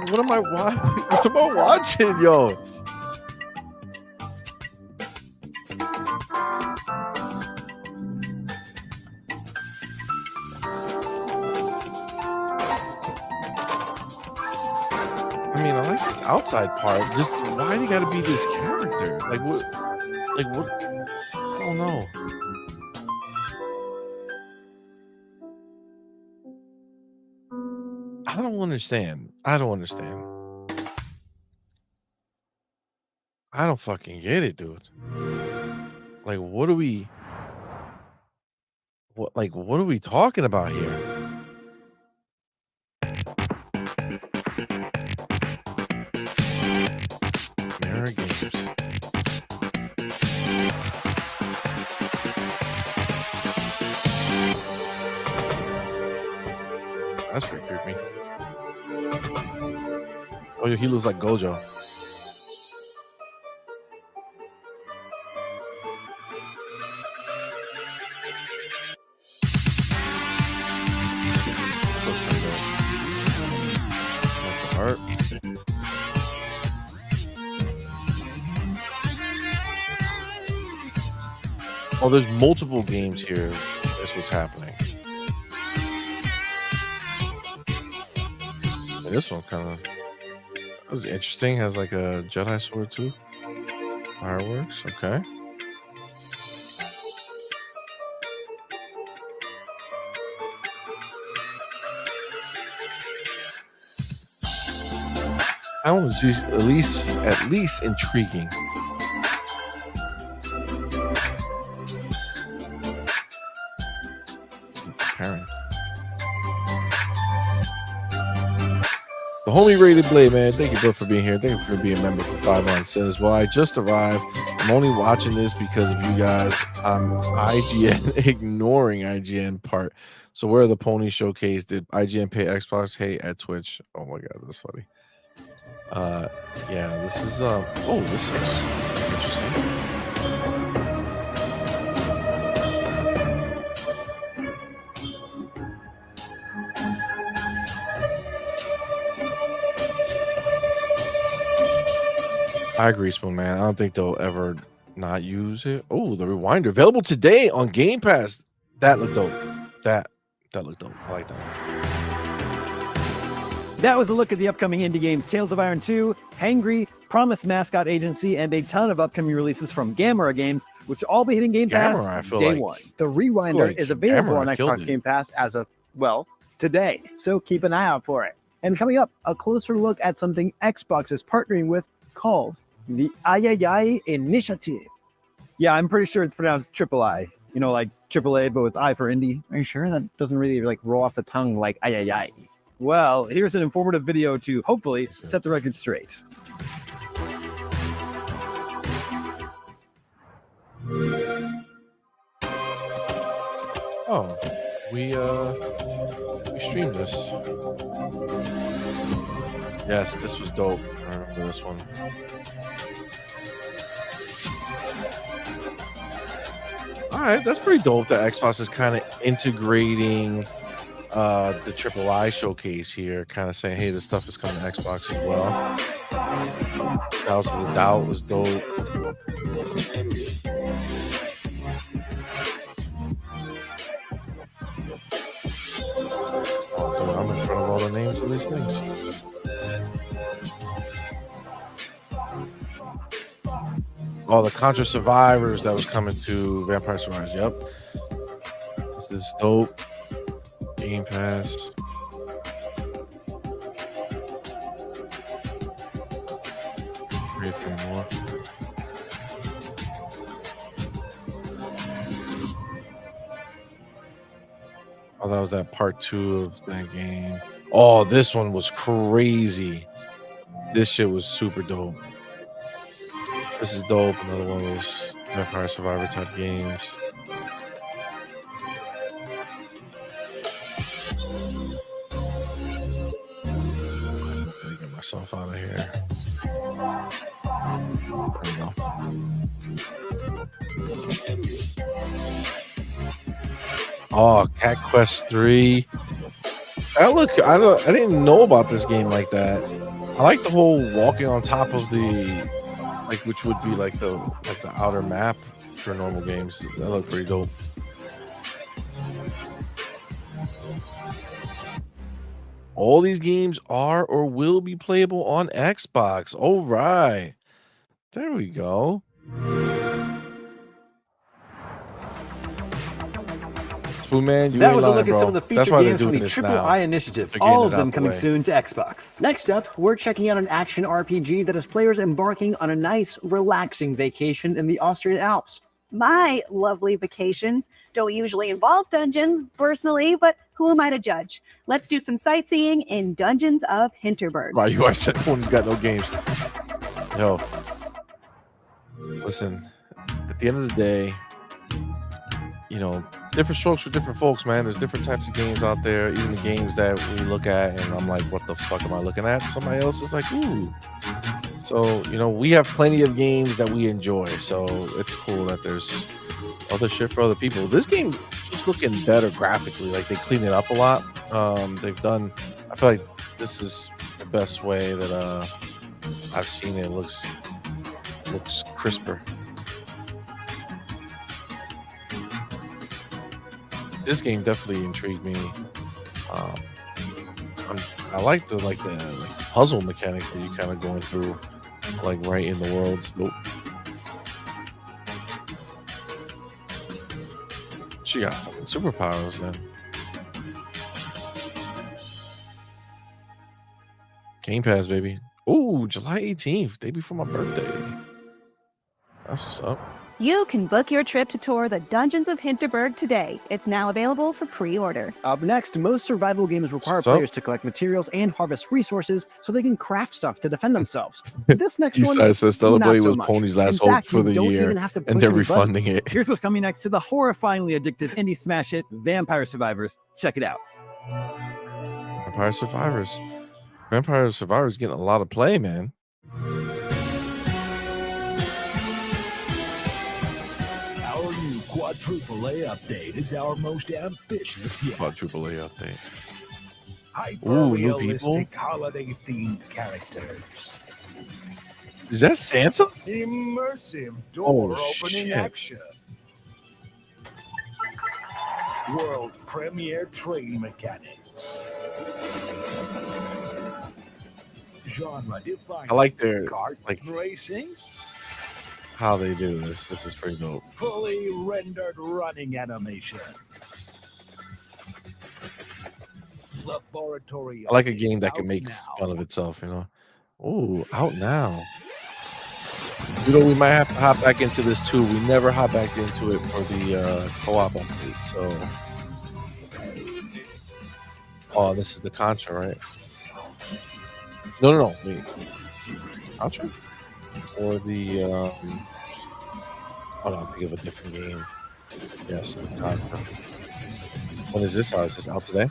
what am I watching? What am I watching, yo? I mean, I like the outside part. Just why do you gotta be this character? Like what? I don't know. I don't understand. I don't fucking get it, dude. Like, what are we talking about here? Mirror games. That's pretty creepy. Oh, yeah, he looks like Gojo. Heart. Oh, there's multiple games here. That's what's happening. And this one kind of was interesting. Has like a Jedi sword too. Fireworks. Okay. That one was at least intriguing. Karen. The homie Rated Blade, man. Thank you, bro, for being here. Thank you for being a member for 5 months. Says, well, I just arrived. I'm only watching this because of you guys. I'm IGN, ignoring IGN part So where are the ponies showcase? Did IGN pay Xbox hate at Twitch? Oh my god, that's funny. Yeah, this is oh, this is interesting. I agree, Spoon Man. I don't think they'll ever not use it. Oh, the Rewinder available today on Game Pass. That looked dope. That looked dope. I like that. That was a look at the upcoming indie games Tales of Iron 2, Hangry, Promise Mascot Agency, and a ton of upcoming releases from Gamera Games, which will all be hitting Game Pass Gamera, I feel day like- one. The Rewinder like is available Gamera on killed Xbox it. Game Pass as of, well, today. So keep an eye out for it. And coming up, a closer look at something Xbox is partnering with called the Ayayay Initiative. Yeah, I'm pretty sure it's pronounced Triple I. You know, like AAA, but with I for indie. Are you sure that doesn't really like roll off the tongue like Ayayay? Well, here's an informative video to hopefully set the record straight. Oh, we streamed this. Yes, this was dope. I remember this one. All right, that's pretty dope that Xbox is kind of integrating the Triple I showcase here, kind of saying, hey, this stuff is coming to Xbox as well. House of the Doubt was dope. Oh, I'm in front of all the names of these things. Oh, the Contra Survivors that was coming to Vampire Survivors. Yep. This is dope. Game Pass. Ready for more. Oh, that was that part 2 of that game. Oh, this one was crazy. This shit was super dope. This is dope. Another one of those Vampire Survivor type games. Let me get myself out of here. There we go. Oh, Cat Quest 3. I didn't know about this game like that. I like the whole walking on top of the which would be like the outer map for normal games. That looked pretty dope. All these games are or will be playable on Xbox. All right. There we go. Spoon Man, That was a look at some of the featured games from the Triple I Initiative, all of them coming soon to Xbox. Next up, we're checking out an action RPG that has players embarking on a nice, relaxing vacation in the Austrian Alps. My lovely vacations don't usually involve dungeons, personally, but who am I to judge? Let's do some sightseeing in Dungeons of Hinterberg. Wow, you are said one who's got no games. Yo, listen, at the end of the day, you know, different strokes for different folks, man. There's different types of games out there, even the games that we look at and I'm like, what the fuck am I looking at? Somebody else is like, ooh. So, you know, we have plenty of games that we enjoy. So it's cool that there's other shit for other people. This game keeps looking better graphically. Like, they clean it up a lot. They've done, I feel like this is the best way that I've seen it. It looks crisper. This game definitely intrigued me. I like the puzzle mechanics that you kind of going through, like right in the world. Nope. She got fucking superpowers then. Game Pass, baby. Ooh, July 18th, day before my birthday. That's what's up. You can book your trip to tour the dungeons of Hinterberg today. It's now available for pre-order. Up next, most survival games require players to collect materials and harvest resources so they can craft stuff to defend themselves. This next one, Eastside says not Stellarblade so was much. Pony's In last hope fact, for you the don't year, even have to and push they're any refunding buttons. it. Here's what's coming next to the horrifyingly addictive indie smash hit, Vampire Survivors. Check it out. Vampire Survivors. Vampire Survivors getting a lot of play, man. Our new Quadruple A update is our most ambitious yet. Quadruple A update. Hyper-realistic holiday-themed characters. Is that Santa? Immersive door Oh, opening shit. action. World premiere train mechanics. Genre defining I like their kart like racing. how they do this. This is pretty dope. Fully rendered running animations. Laboratory. I like a game that out can make now. fun of itself, you know. Oh, out now. You know, we might have to hop back into this too. We never hop back into it for the co-op update. So, oh, this is the Contra, right? No. Wait, Contra or the? Hold on, think of a different game. Yes, the Contra. When is this out? Is this out today?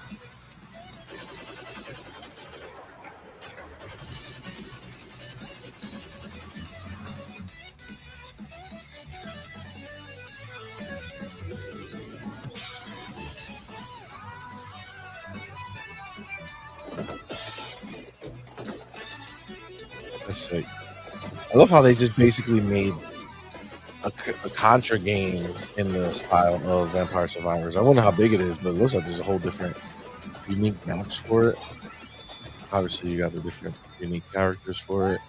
That's sick. I love how they just basically made a Contra game in the style of Vampire Survivors. I wonder how big it is, but it looks like there's a whole different unique maps for it. Obviously, you got the different unique characters for it.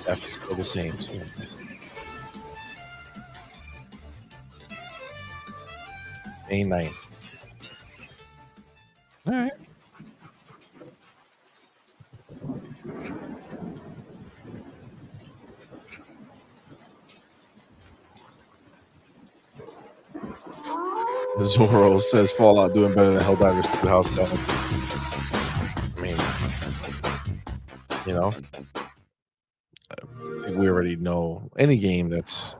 That's still the same. May 9th. All right. Zorro says Fallout doing better than Helldivers 2 House 7. I mean, you know, we already know any game that's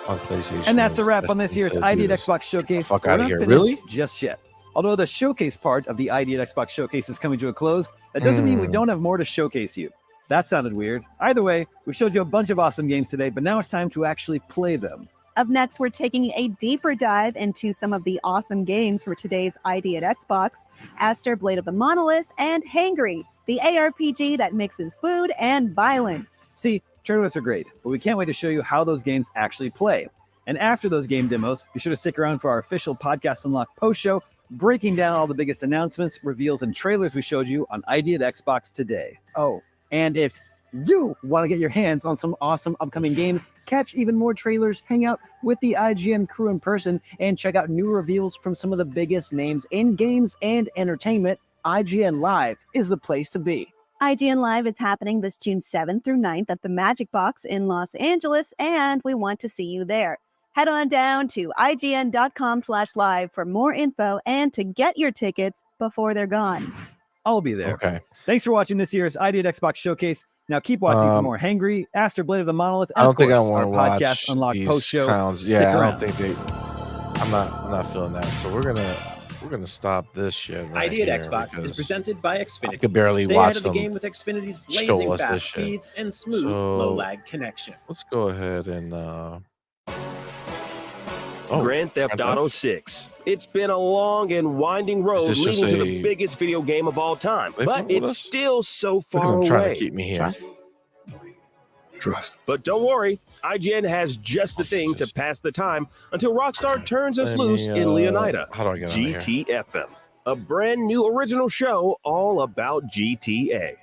on PlayStation. And that's a is wrap on destined this year's to ID do at this. Xbox Showcase. Fuck We're outta not here. finished Really? just yet. Although the showcase part of the ID at Xbox Showcase is coming to a close, that doesn't mean we don't have more to showcase you. That sounded weird. Either way, we showed you a bunch of awesome games today, but now it's time to actually play them. Up next, we're taking a deeper dive into some of the awesome games for today's ID at Xbox, Aster Blade of the Monolith, and Hangry, the ARPG that mixes food and violence. See, trailers are great, but we can't wait to show you how those games actually play. And after those game demos, be sure to stick around for our official Podcast Unlocked post show, breaking down all the biggest announcements, reveals, and trailers we showed you on ID at Xbox today. Oh, and if you want to get your hands on some awesome upcoming games, catch even more trailers, hang out with the IGN crew in person, and check out new reveals from some of the biggest names in games and entertainment, IGN Live is the place to be. IGN Live is happening this June 7th through 9th at the Magic Box in Los Angeles, and we want to see you there. Head on down to ign.com/live for more info and to get your tickets before they're gone. I'll be there. Okay. Thanks for watching this year's ID at Xbox Showcase. Now keep watching for more Hangry, Aster Blade of the Monolith, and I don't of course, think I want to our watch Podcast Unlocked these post show. clowns. Stick Yeah, I around. don't think they. I'm not feeling that. So we're gonna stop this shit. Right ID at here Xbox is because presented by Xfinity. I could barely Stay watch ahead of the them game with Xfinity's show blazing us this fast shit. speeds and smooth, So, low lag connection. Let's go ahead and. Grand Theft Auto 6. It's been a long and winding road this just leading to a- the biggest video game of all time, They but fucking with it's us? still so Look at far them trying away. to keep me here. Trust. But don't worry, IGN has just the thing to pass the time until Rockstar turns us Let me, loose in Leonida. how do I get out of here? GTFM, a brand new original show all about GTA.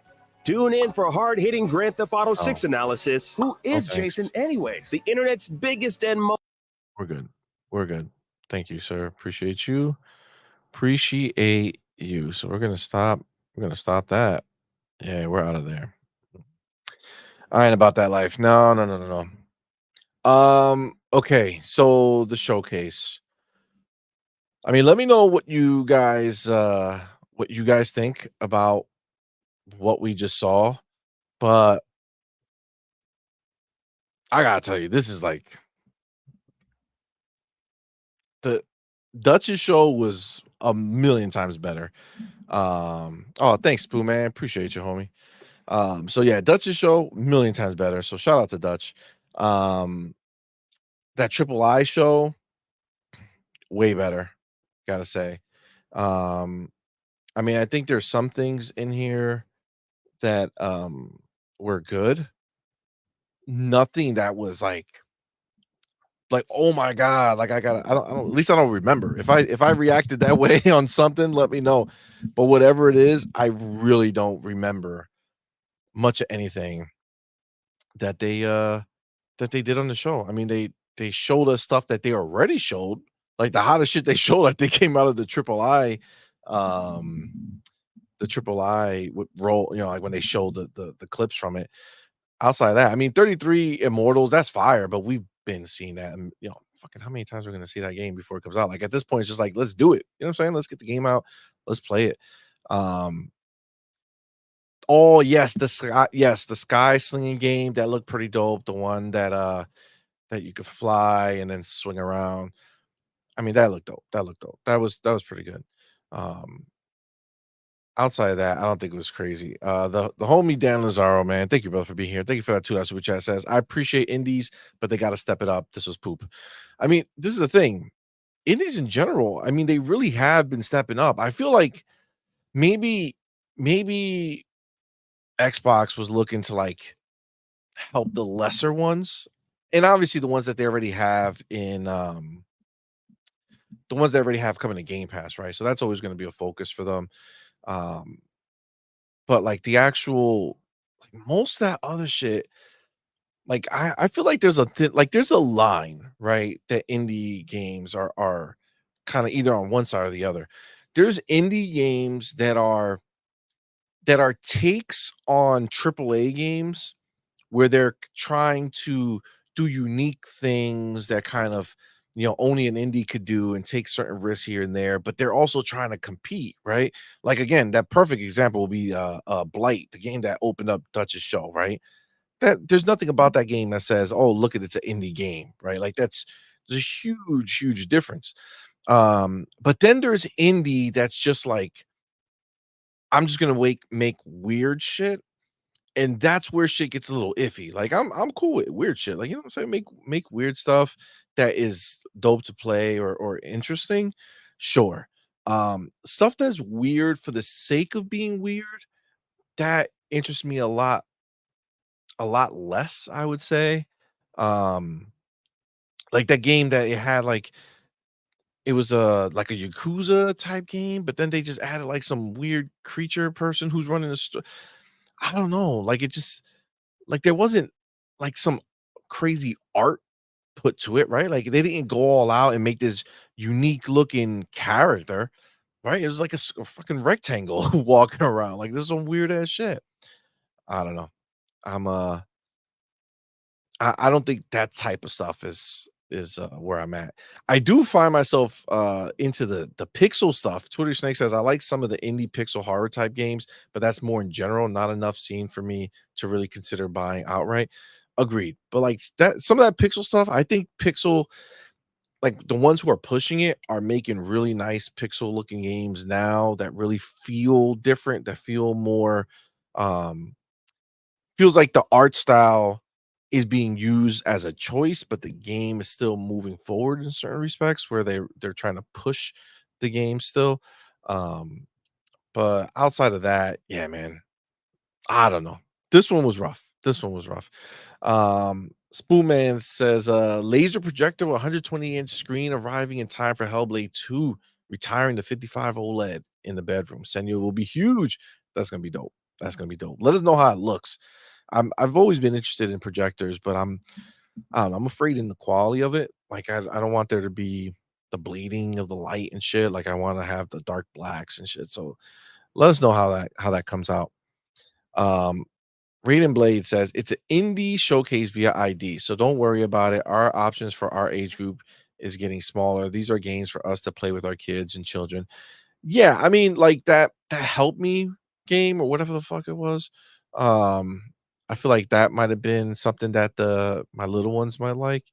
Tune in for hard-hitting Grand Theft Auto 6 analysis. Who is thanks. Jason anyways? The internet's biggest and most... We're good. We're good. Thank you, sir. Appreciate you. Appreciate you. So we're gonna stop. We're gonna stop that. Yeah, we're out of there. I ain't about that life. No. Okay, so the showcase. I mean, let me know what you guys think about what we just saw, but I gotta tell you, this is like the Dutch's show was a million times better. Oh, thanks, Spoo Man. Appreciate you, homie. So yeah, Dutch's show, million times better. So shout out to Dutch. That Triple I show, way better, gotta say. Um, I mean, I think there's some things in here that were good. Nothing that was like, oh my god, like I don't at least I don't remember. If I reacted that way on something, let me know. But whatever it is, I really don't remember much of anything that they did on the show. I mean, they showed us stuff that they already showed, like the hottest shit they showed, like they came out of um the triple I would roll, like when they showed the clips from it. Outside of that, I mean, 33 Immortals, that's fire, but we've been seeing that, and fucking how many times we're gonna see that game before it comes out? Like at this point, it's just like, let's do it. You know what I'm saying? Let's get the game out, let's play it. Um, oh yes, the sky slinging game that looked pretty dope. The one that you could fly and then swing around. I mean, that looked dope. That looked dope. That was pretty good. Um, Outside of that, I don't think it was crazy. The homie Dan Lazaro, man, thank you, brother, for being here. Thank you for that $2 super chat. Says I appreciate indies, but they got to step it up. This was poop. I mean, this is the thing. Indies in general, I mean, they really have been stepping up. I feel like maybe Xbox was looking to like help the lesser ones, and obviously the ones that they already have in the ones that already have coming to Game Pass, right? So that's always going to be a focus for them. Um, but like the actual like most of that other shit, like I feel like there's a line, right? That indie games are kind of either on one side or the other. There's indie games that are takes on AAA games where they're trying to do unique things that kind of only an indie could do and take certain risks here and there, but they're also trying to compete, right? Like again, that perfect example will be Blight, the game that opened up Dutch's show, right? That there's nothing about that game that says, oh, look at it's an indie game, right? Like there's a huge difference. But then there's indie that's just like, I'm just gonna make weird shit, and that's where shit gets a little iffy. Like I'm cool with weird shit. Like, you know what I'm saying? Make weird stuff that is dope to play or interesting. Sure. Stuff that's weird for the sake of being weird, that interests me a lot less, I would say. Um like that game that it had like it was like a Yakuza type game, but then they just added like some weird creature person who's running a store. I don't know. Like it just like there wasn't like some crazy art put to it, right? Like they didn't go all out and make this unique looking character, right? It was like a fucking rectangle walking around. Like this is some weird ass shit. I don't know. I'm I don't think that type of stuff is where I'm at. I do find myself into the pixel stuff. Twitter Snake says I like some of the indie pixel horror type games, but that's more in general, not enough scene for me to really consider buying outright. Agreed. But like that some of that pixel stuff, I think pixel like the ones who are pushing it are making really nice pixel looking games now that really feel different, that feel more um feels like the art style is being used as a choice, but the game is still moving forward in certain respects where they're trying to push the game still. Um, but outside of that, yeah, man, I don't know. This one was rough. This one was rough. Spoonman says laser projector 120-inch screen arriving in time for Hellblade 2, retiring the 55 OLED in the bedroom. Senua will be huge. That's gonna be dope. That's gonna be dope. Let us know how it looks. I've always been interested in projectors, but I don't know, I'm afraid in the quality of it. Like I don't want there to be the bleeding of the light and shit. Like I want to have the dark blacks and shit. So let us know how that comes out. Um Raiden Blade says it's an indie showcase via ID, so don't worry about it. Our options for our age group is getting smaller. These are games for us to play with our kids and children. Yeah, I mean, like that Help Me game or whatever the fuck it was. Um, I feel like that might have been something that my little ones might like,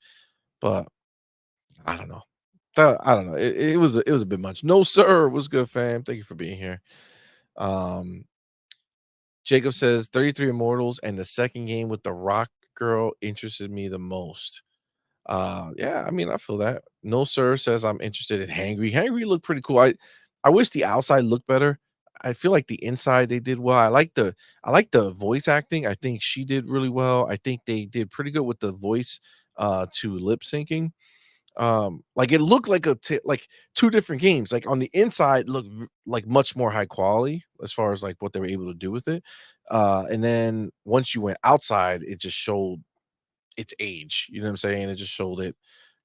but I don't know. I don't know. It was a bit much. No, sir. Was good, fam. Thank you for being here. Um, Jacob says 33 Immortals and the second game with the rock girl interested me the most. Yeah, I mean, I feel that. No, sir says I'm interested in Hangry. Hangry looked pretty cool. I wish the outside looked better. I feel like the inside they did well. I like the voice acting. I think she did really well. I think they did pretty good with the voice to lip syncing. Like it looked like like two different games. Like on the inside looked like much more high quality as far as like what they were able to do with it. And then once you went outside, it just showed its age. You know what I'm saying? It just showed it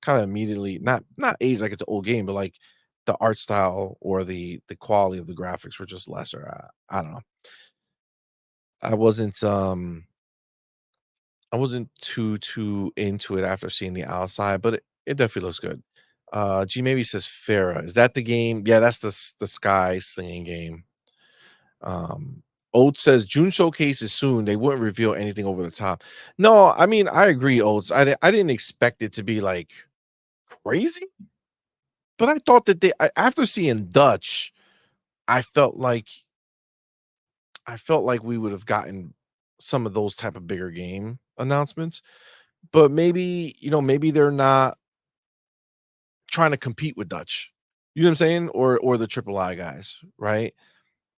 kind of immediately, not age like it's an old game, but like the art style or the quality of the graphics were just lesser. I don't know. I wasn't I wasn't too into it after seeing the outside, but it definitely looks good. G maybe says Farah. Is that the game? Yeah, that's the sky slinging game. Um, Oates says June showcase is soon. They wouldn't reveal anything over the top. No, I mean I agree, Oates. I didn't expect it to be like crazy, but I thought that after seeing Dutch, I felt like we would have gotten some of those type of bigger game announcements. But maybe, maybe they're not trying to compete with Dutch. You know what I'm saying? Or the Triple I guys, right?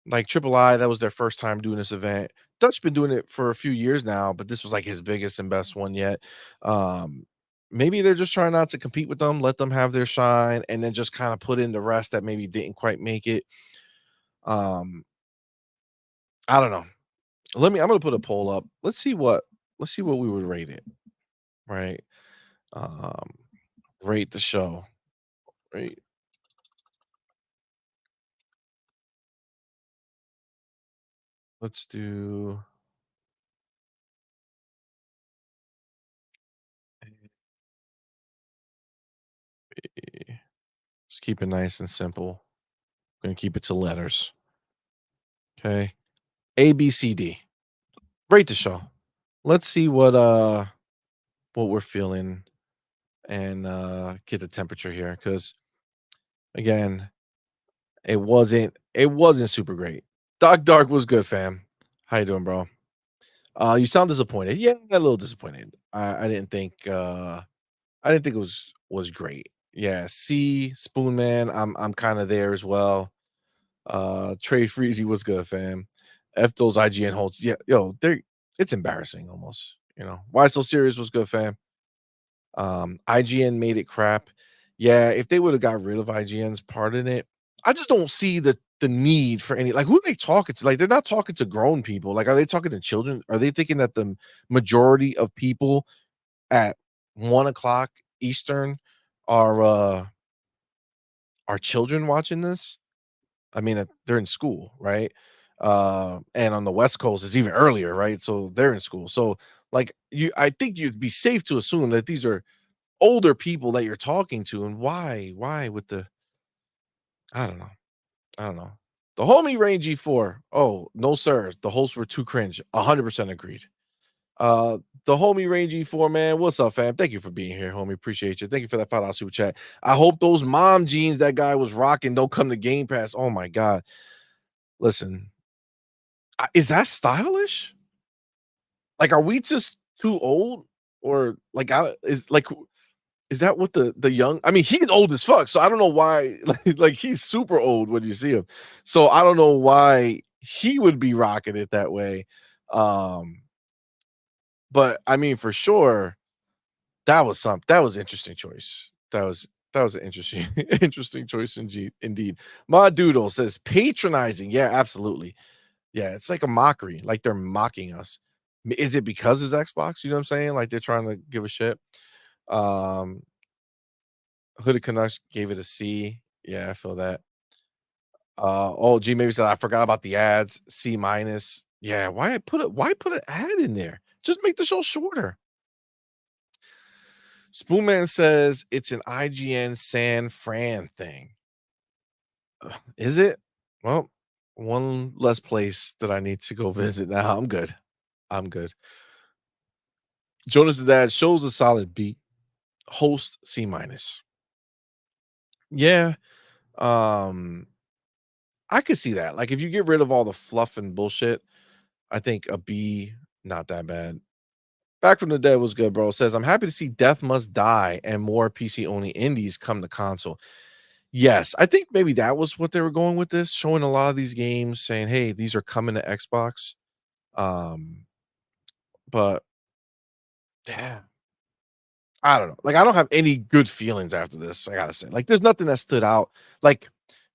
Like Triple I, that was their first time doing this event. Dutch been doing it for a few years now, but this was like his biggest and best one yet. Um, Maybe they're just trying not to compete with them, let them have their shine, and then just kind of put in the rest that maybe didn't quite make it. Um, I don't know. I'm gonna put a poll up. Let's see what we would rate it, right? Um, Rate the show. Right. Let's do just keep it nice and simple. Gonna keep it to letters. Okay. A, B, C, D. Rate the show. Let's see what we're feeling and get the temperature here. Cause again, it wasn't super great. Dark was good, fam. How you doing, bro? You sound disappointed. Yeah, a little disappointed. I didn't think it was great. Yeah, C, Spoon Man, I'm kind of there as well. Trey Freezy was good, fam. F those IGN holds. Yeah, yo, it's embarrassing almost. Why so serious was good, fam. IGN made it crap. Yeah, if they would have got rid of IGN's part in it, I just don't see the need for any, like, who are they talking to? Like, they're not talking to grown people. Like, are they talking to children? Are they thinking that the majority of people at 1 o'clock Eastern are children watching this? I mean, they're in school, right? And on the West Coast, it's even earlier, right? So they're in school. So, like, I think you'd be safe to assume that these are older people that you're talking to, and why with the, I don't know, I don't know. The homie Range G4. Oh no, sir. The hosts were too cringe. 100% agreed. Uh, the homie Range G4, man. What's up, fam? Thank you for being here, homie. Appreciate you. Thank you for that $5 super chat. I hope those mom jeans that guy was rocking don't come to Game Pass. Oh my god. Listen, is that stylish? Like, are we just too old, or like, is that what the young? I mean, he's old as fuck, so I don't know why. Like he's super old when you see him. So I don't know why he would be rocking it that way. But I mean, for sure, that was interesting choice. That was an interesting interesting choice indeed. My Doodle says patronizing. Yeah, absolutely. Yeah, it's like a mockery, like they're mocking us. Is it because it's Xbox? You know what I'm saying? Like they're trying to give a shit. Um, Hooded Canucks gave it a C. Yeah, I feel that. Oh, G maybe said I forgot about the ads. C minus. Yeah, why put an ad in there? Just make the show shorter. Spoonman says it's an IGN San Fran thing. Is it? Well, one less place that I need to go visit now. I'm good. I'm good. Jonas the Dad shows a solid beat. Host C minus. Yeah. Um, I could see that. Like if you get rid of all the fluff and bullshit, I think a B, not that bad. Back from the Dead was good, bro. Says, I'm happy to see Death Must Die and more PC only indies come to console. Yes, I think maybe that was what they were going with this, showing a lot of these games saying, hey, these are coming to Xbox. But yeah, I don't know. Like, I don't have any good feelings after this. I gotta say, like, there's nothing that stood out. Like,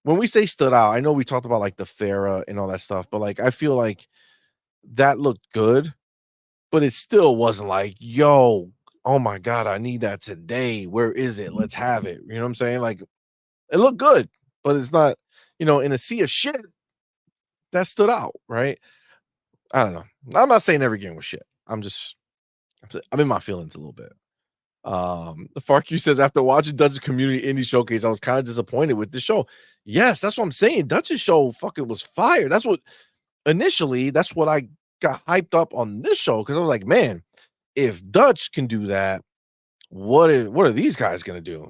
when we say stood out, I know we talked about like the Farah and all that stuff, but like, I feel like that looked good, but it still wasn't like, yo, oh my god, I need that today. Where is it? Let's have it. You know what I'm saying? Like, it looked good, but it's not, in a sea of shit that stood out, right? I don't know. I'm not saying every game was shit. I'm in my feelings a little bit. The FarQ says, after watching Dutch's Community Indie Showcase, I was kind of disappointed with the show. Yes, that's what I'm saying. Dutch's show fucking was fire. That's what I got hyped up on this show, because I was like, man, if Dutch can do that, what are these guys gonna do?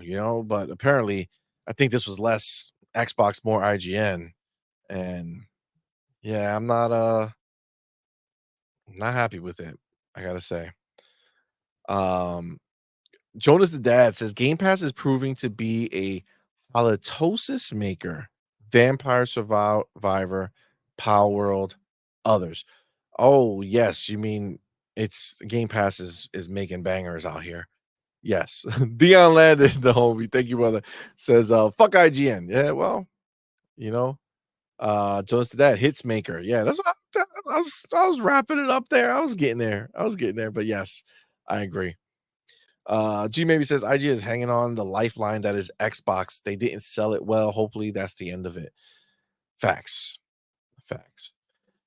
But apparently, I think this was less Xbox, more IGN, and yeah, I'm not happy with it. I gotta say. Jonas the Dad says Game Pass is proving to be a halitosis maker, Vampire Survivor, Palworld, others. Oh yes, you mean it's Game Pass is making bangers out here. Yes, Dion Landon, the homie. Thank you, brother. Says fuck IGN. Yeah, well, you know, Jonas the Dad hits maker. Yeah, that's what I was wrapping it up there. I was getting there. But yes, I agree. G maybe says IG is hanging on the lifeline that is Xbox. They didn't sell it well. Hopefully that's the end of it. Facts.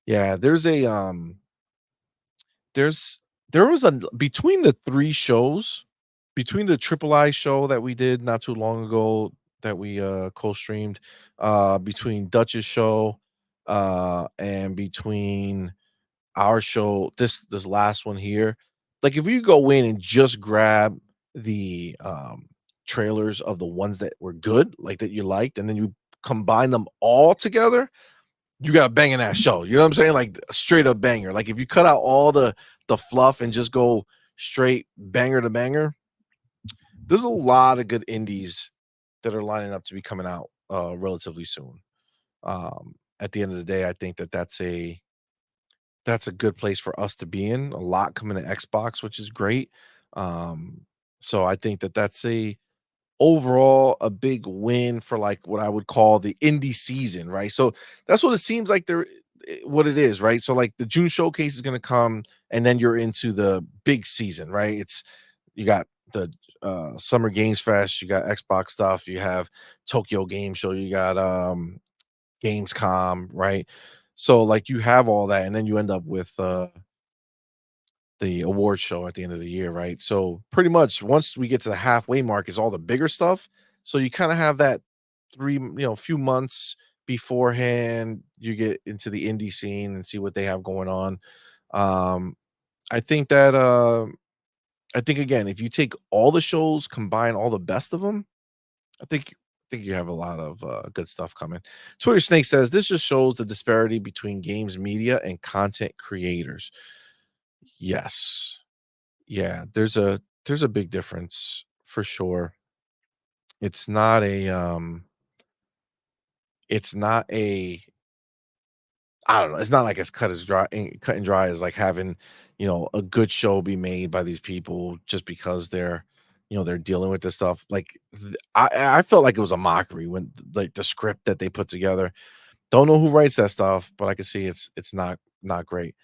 Yeah, there was a between the three shows, between the Triple I show that we did not too long ago that we co-streamed, between Dutch's show, and between our show, this last one here, like if you go in and just grab the trailers of the ones that were good, like that you liked, and then you combine them all together, you got a banging ass show. You know what I'm saying? Like straight up banger. Like if you cut out all the fluff and just go straight banger to banger, there's a lot of good indies that are lining up to be coming out relatively soon. At the end of the day, I think that's a good place for us to be in. A lot coming to Xbox, which is great. So I think that's overall a big win for like what I would call the indie season, right? So that's what it seems like what it is, right? So like the June showcase is going to come, and then you're into the big season, right? You got the Summer Games Fest, you got Xbox stuff, you have Tokyo Game Show, you got Gamescom, right? So like you have all that, and then you end up with the award show at the end of the year, right? So pretty much once we get to the halfway mark is all the bigger stuff. So you kind of have that few months beforehand, you get into the indie scene and see what they have going on. I think again, if you take all the shows, combine all the best of them, I think you have a lot of good stuff coming. Twitter Snake says this just shows the disparity between games media and content creators. Yes. Yeah, there's a big difference for sure. It's not a I don't know. It's not like as cut and dry as like having, a good show be made by these people just because they're dealing with this stuff. Like I felt like it was a mockery when like the script that they put together. Don't know who writes that stuff, but I can see it's not great.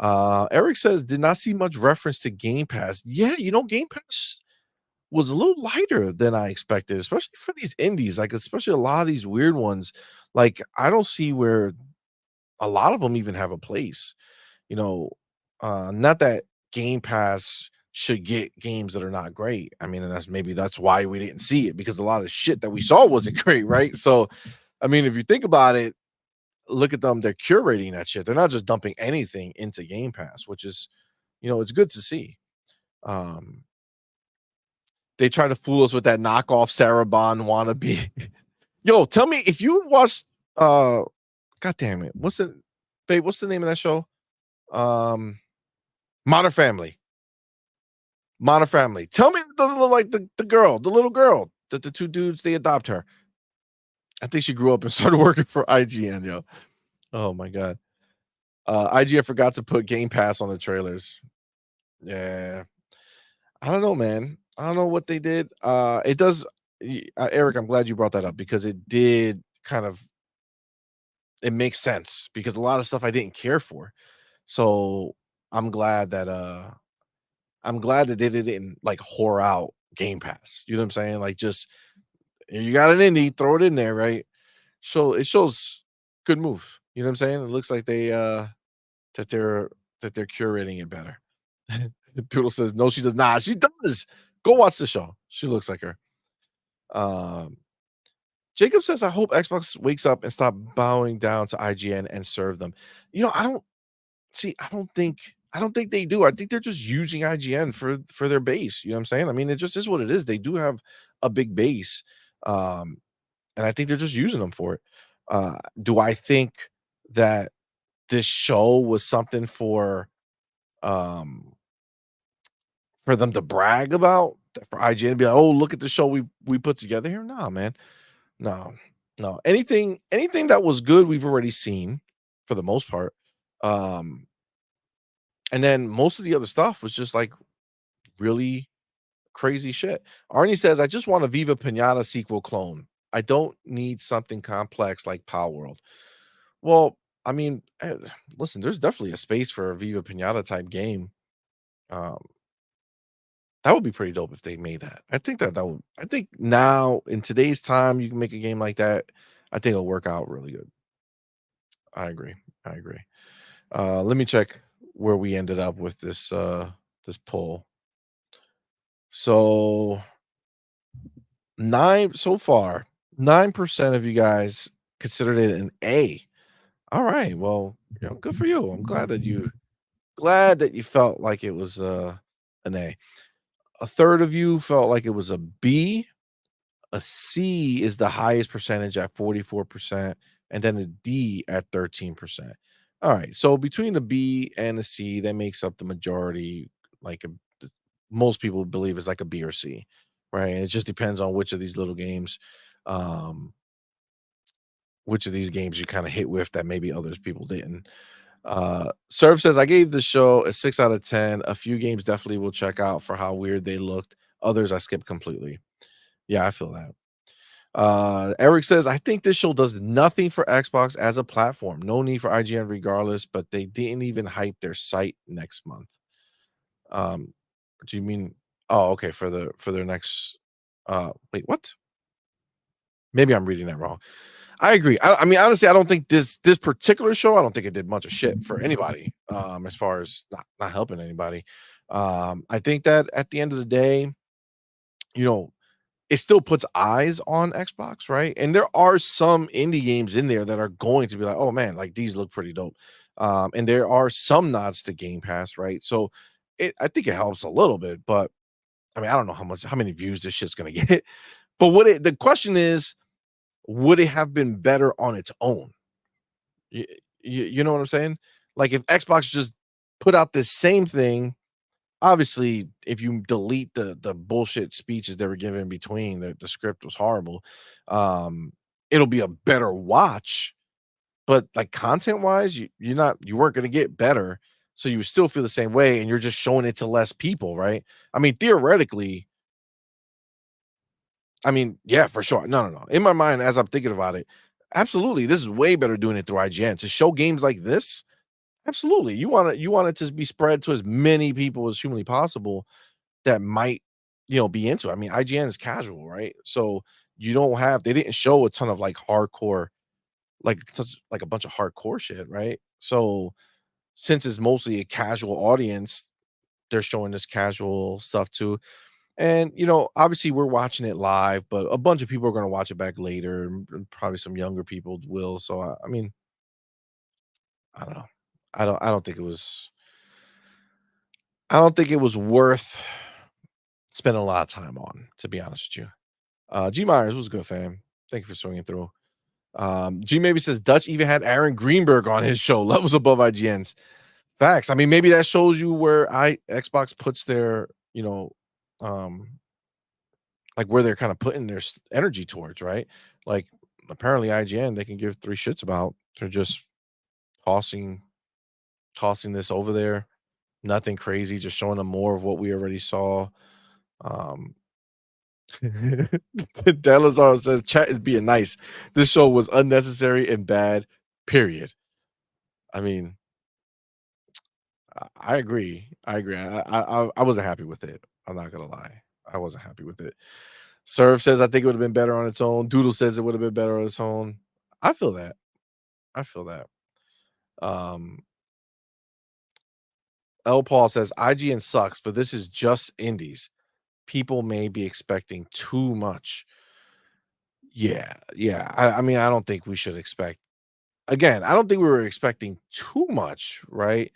Eric says, did not see much reference to Game Pass. Yeah, Game Pass was a little lighter than I expected, especially for these indies, like especially a lot of these weird ones. Like, I don't see where a lot of them even have a place. You know, not that Game Pass should get games that are not great. I mean, and that's why we didn't see it, because a lot of shit that we saw wasn't great, right? So, I mean, if you think about it, look at them, they're curating that shit. They're not just dumping anything into Game Pass, which is, it's good to see. They try to fool us with that knockoff Sarah Bond wannabe. Yo, tell me if you watched God damn it. What's the name of that show? Modern Family. Modern Family. Tell me it doesn't look like the little girl, that the two dudes, they adopt her. I think she grew up and started working for IGN, yo. Oh my God. IGN forgot to put Game Pass on the trailers. Yeah. I don't know, man. I don't know what they did. It does, Eric, I'm glad you brought that up, because it did it makes sense, because a lot of stuff I didn't care for. So I'm glad that they didn't like whore out Game Pass. You know what I'm saying? Like, just, you got an indie, throw it in there, right? So it shows good move. You know what I'm saying? It looks like that they're curating it better. Doodle says, no, she does not. She does. Go watch the show. She looks like her. Jacob says, I hope Xbox wakes up and stop bowing down to IGN and serve them. I don't think they do. I think they're just using IGN for their base. You know what I'm saying? I mean, it just is what it is. They do have a big base. And I think they're just using them for it. Do I think that this show was something for them to brag about, for IGN to be like, oh, look at the show we put together here? Nah, man. No. Anything that was good, we've already seen for the most part. And then most of the other stuff was just like really crazy shit. Arnie says, I just want a Viva Pinata sequel clone. I don't need something complex like Palworld. Well, I mean, listen, there's definitely a space for a Viva Pinata type game. That would be pretty dope if they made that. I think I think now in today's time, you can make a game like that. I think it'll work out really good. I agree. Let me check where we ended up with this poll. So 9% of you guys considered it an A. All right. Well, good for you. I'm glad that you felt like it was an A. A third of you felt like it was a B. A C is the highest percentage at 44%, and then a D at 13%. All right. So between the B and the C, that makes up the majority. Most people believe is like a B or C, right? And it just depends on which of these little games, which of these games you kind of hit with that maybe others people didn't. Serve says, I gave the show a 6 out of 10. A few games definitely will check out for how weird they looked. Others I skipped completely. Yeah, I feel that. Eric says, I think this show does nothing for Xbox as a platform. No need for IGN regardless, but they didn't even hype their site next month. Do you mean, oh, okay, for their next wait, what? Maybe I'm reading that wrong. I agree. I mean, honestly, I don't think this particular show, I don't think it did much of shit for anybody, as far as not helping anybody. I think that at the end of the day, it still puts eyes on Xbox, right? And there are some indie games in there that are going to be like, oh man, like these look pretty dope. And there are some nods to Game Pass, right? So I think it helps a little bit, but I mean, I don't know how many views this shit's gonna get. But the question is, would it have been better on its own? You know what I'm saying? Like if Xbox just put out the same thing, obviously, if you delete the bullshit speeches they were given in between, the script was horrible. It'll be a better watch, but like content wise, you weren't going to get better, so you would still feel the same way, and you're just showing it to less people, right? I mean, theoretically, I mean, yeah, for sure. No. In my mind, as I'm thinking about it, absolutely, this is way better doing it through IGN to show games like this. Absolutely, you want it to be spread to as many people as humanly possible that might, be into it. I mean, IGN is casual, right? So they didn't show a ton of like hardcore like a bunch of hardcore shit, right? So since it's mostly a casual audience, they're showing this casual stuff too. And obviously we're watching it live, but a bunch of people are going to watch it back later, and probably some younger people will. So I mean, I don't know. I don't think it was. I don't think it was worth spending a lot of time on, to be honest with you. G Myers was good, fam. Thank you for swinging through. G maybe says Dutch even had Aaron Greenberg on his show, levels above IGN's. Facts. I mean, maybe that shows you where Xbox puts their, um, like where they're kind of putting their energy towards, right? Like apparently IGN they can give three shits about. They're just tossing this over there. Nothing crazy, just showing them more of what we already saw. Dalazar says chat is being nice. This show was unnecessary and bad. Period. I mean, I agree. I wasn't happy with it. I'm not gonna lie. I wasn't happy with it. Serve says I think it would have been better on its own. Doodle says it would have been better on its own. I feel that. L. Paul says IGN sucks, but this is just indies. People may be expecting too much. Yeah. I mean, I don't think we should expect. Again, I don't think we were expecting too much, right?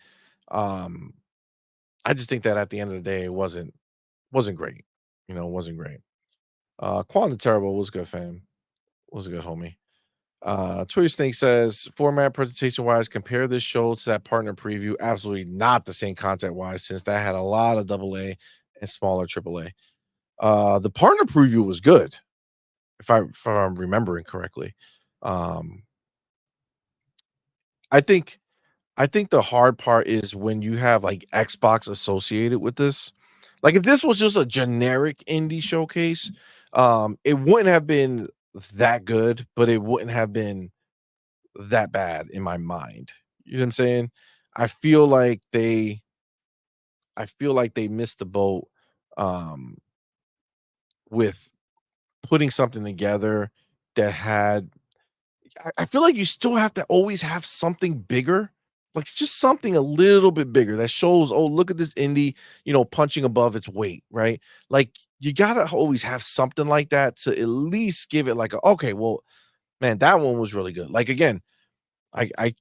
I just think that at the end of the day, it wasn't great. It wasn't great. Quantum Terrible was good, fam. Was a good homie. Twitter Snake says, format presentation wise, compare this show to that partner preview. Absolutely not the same content wise, since that had a lot of AA and smaller AAA. The partner preview was good, if I'm remembering correctly. I think the hard part is when you have like Xbox associated with this. Like if this was just a generic indie showcase, it wouldn't have been that good, but it wouldn't have been that bad in my mind. You know what I'm saying? I feel like they missed the boat with putting something together that had I feel like you still have to always have something bigger. Like it's just something a little bit bigger that shows, oh, look at this indie, punching above its weight, right? Like you gotta always have something like that to at least give it like okay, well, man, that one was really good. Like again, I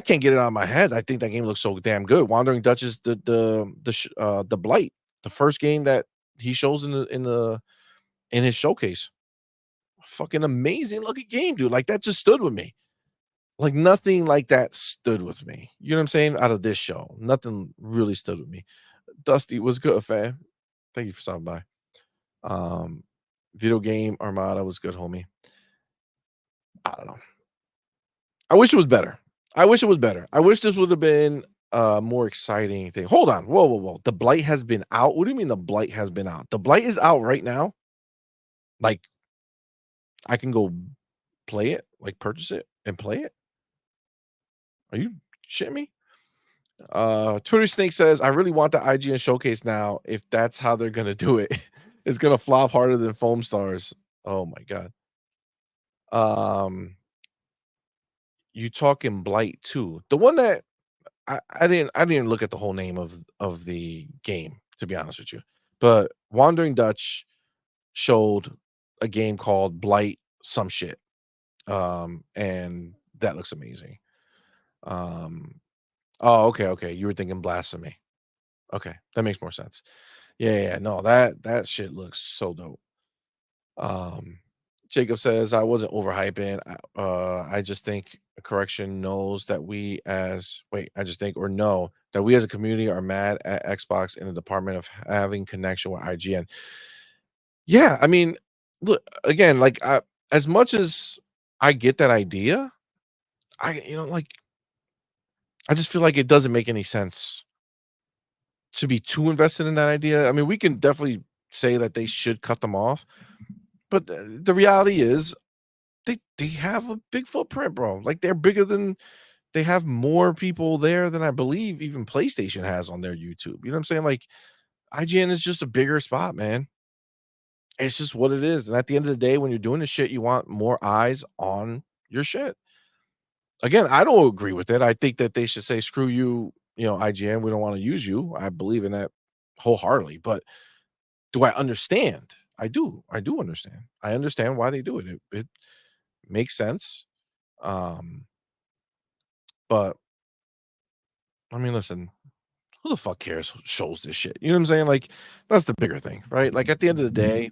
can't get it out of my head. I think that game looks so damn good. Wandering Dutch is the Blight, the first game that he shows in his showcase. Fucking amazing looking game, dude. Like that just stood with me. Like nothing like that stood with me. You know what I'm saying? Out of this show, nothing really stood with me. Dusty was good, fam. Thank you for stopping by. Video game Armada was good, homie. I don't know. I wish it was better. I wish this would have been a more exciting thing. Hold on. Whoa. The Blight has been out. What do you mean the Blight has been out? The Blight is out right now. Like I can go play it, like purchase it and play it. Are you shitting me? Twitter Snake says, I really want the IGN showcase now. If that's how they're gonna do it, it's gonna flop harder than Foam Stars. Oh my god. You talking Blight too? The one that I didn't look at the whole name of the game, to be honest with you. But Wandering Dutch showed a game called Blight some shit. And that looks amazing. Oh, okay. You were thinking Blasphemy. Okay, that makes more sense. Yeah. No, that shit looks so dope. Jacob says I wasn't overhyping. I just think correction knows that we as I just think or know that we as a community are mad at Xbox in the department of having connection with IGN. Yeah, I mean, look again, like as much as I get that idea, like I just feel like it doesn't make any sense to be too invested in that idea. I mean, we can definitely say that they should cut them off, but the reality is they have a big footprint, bro. Like they have more people there than I believe even PlayStation has on their YouTube. You know what I'm saying? Like IGN is just a bigger spot, man. It's just what it is. And at the end of the day, when you're doing this shit, you want more eyes on your shit. again, I don't agree with it. I think that they should say, screw you, IGN, we don't want to use you. I believe in that wholeheartedly. But do I understand? I do. I do understand. I understand why they do it. It makes sense. But I mean, listen, who the fuck cares who shows this shit? You know what I'm saying? Like, that's the bigger thing, right? Like, at the end of the day,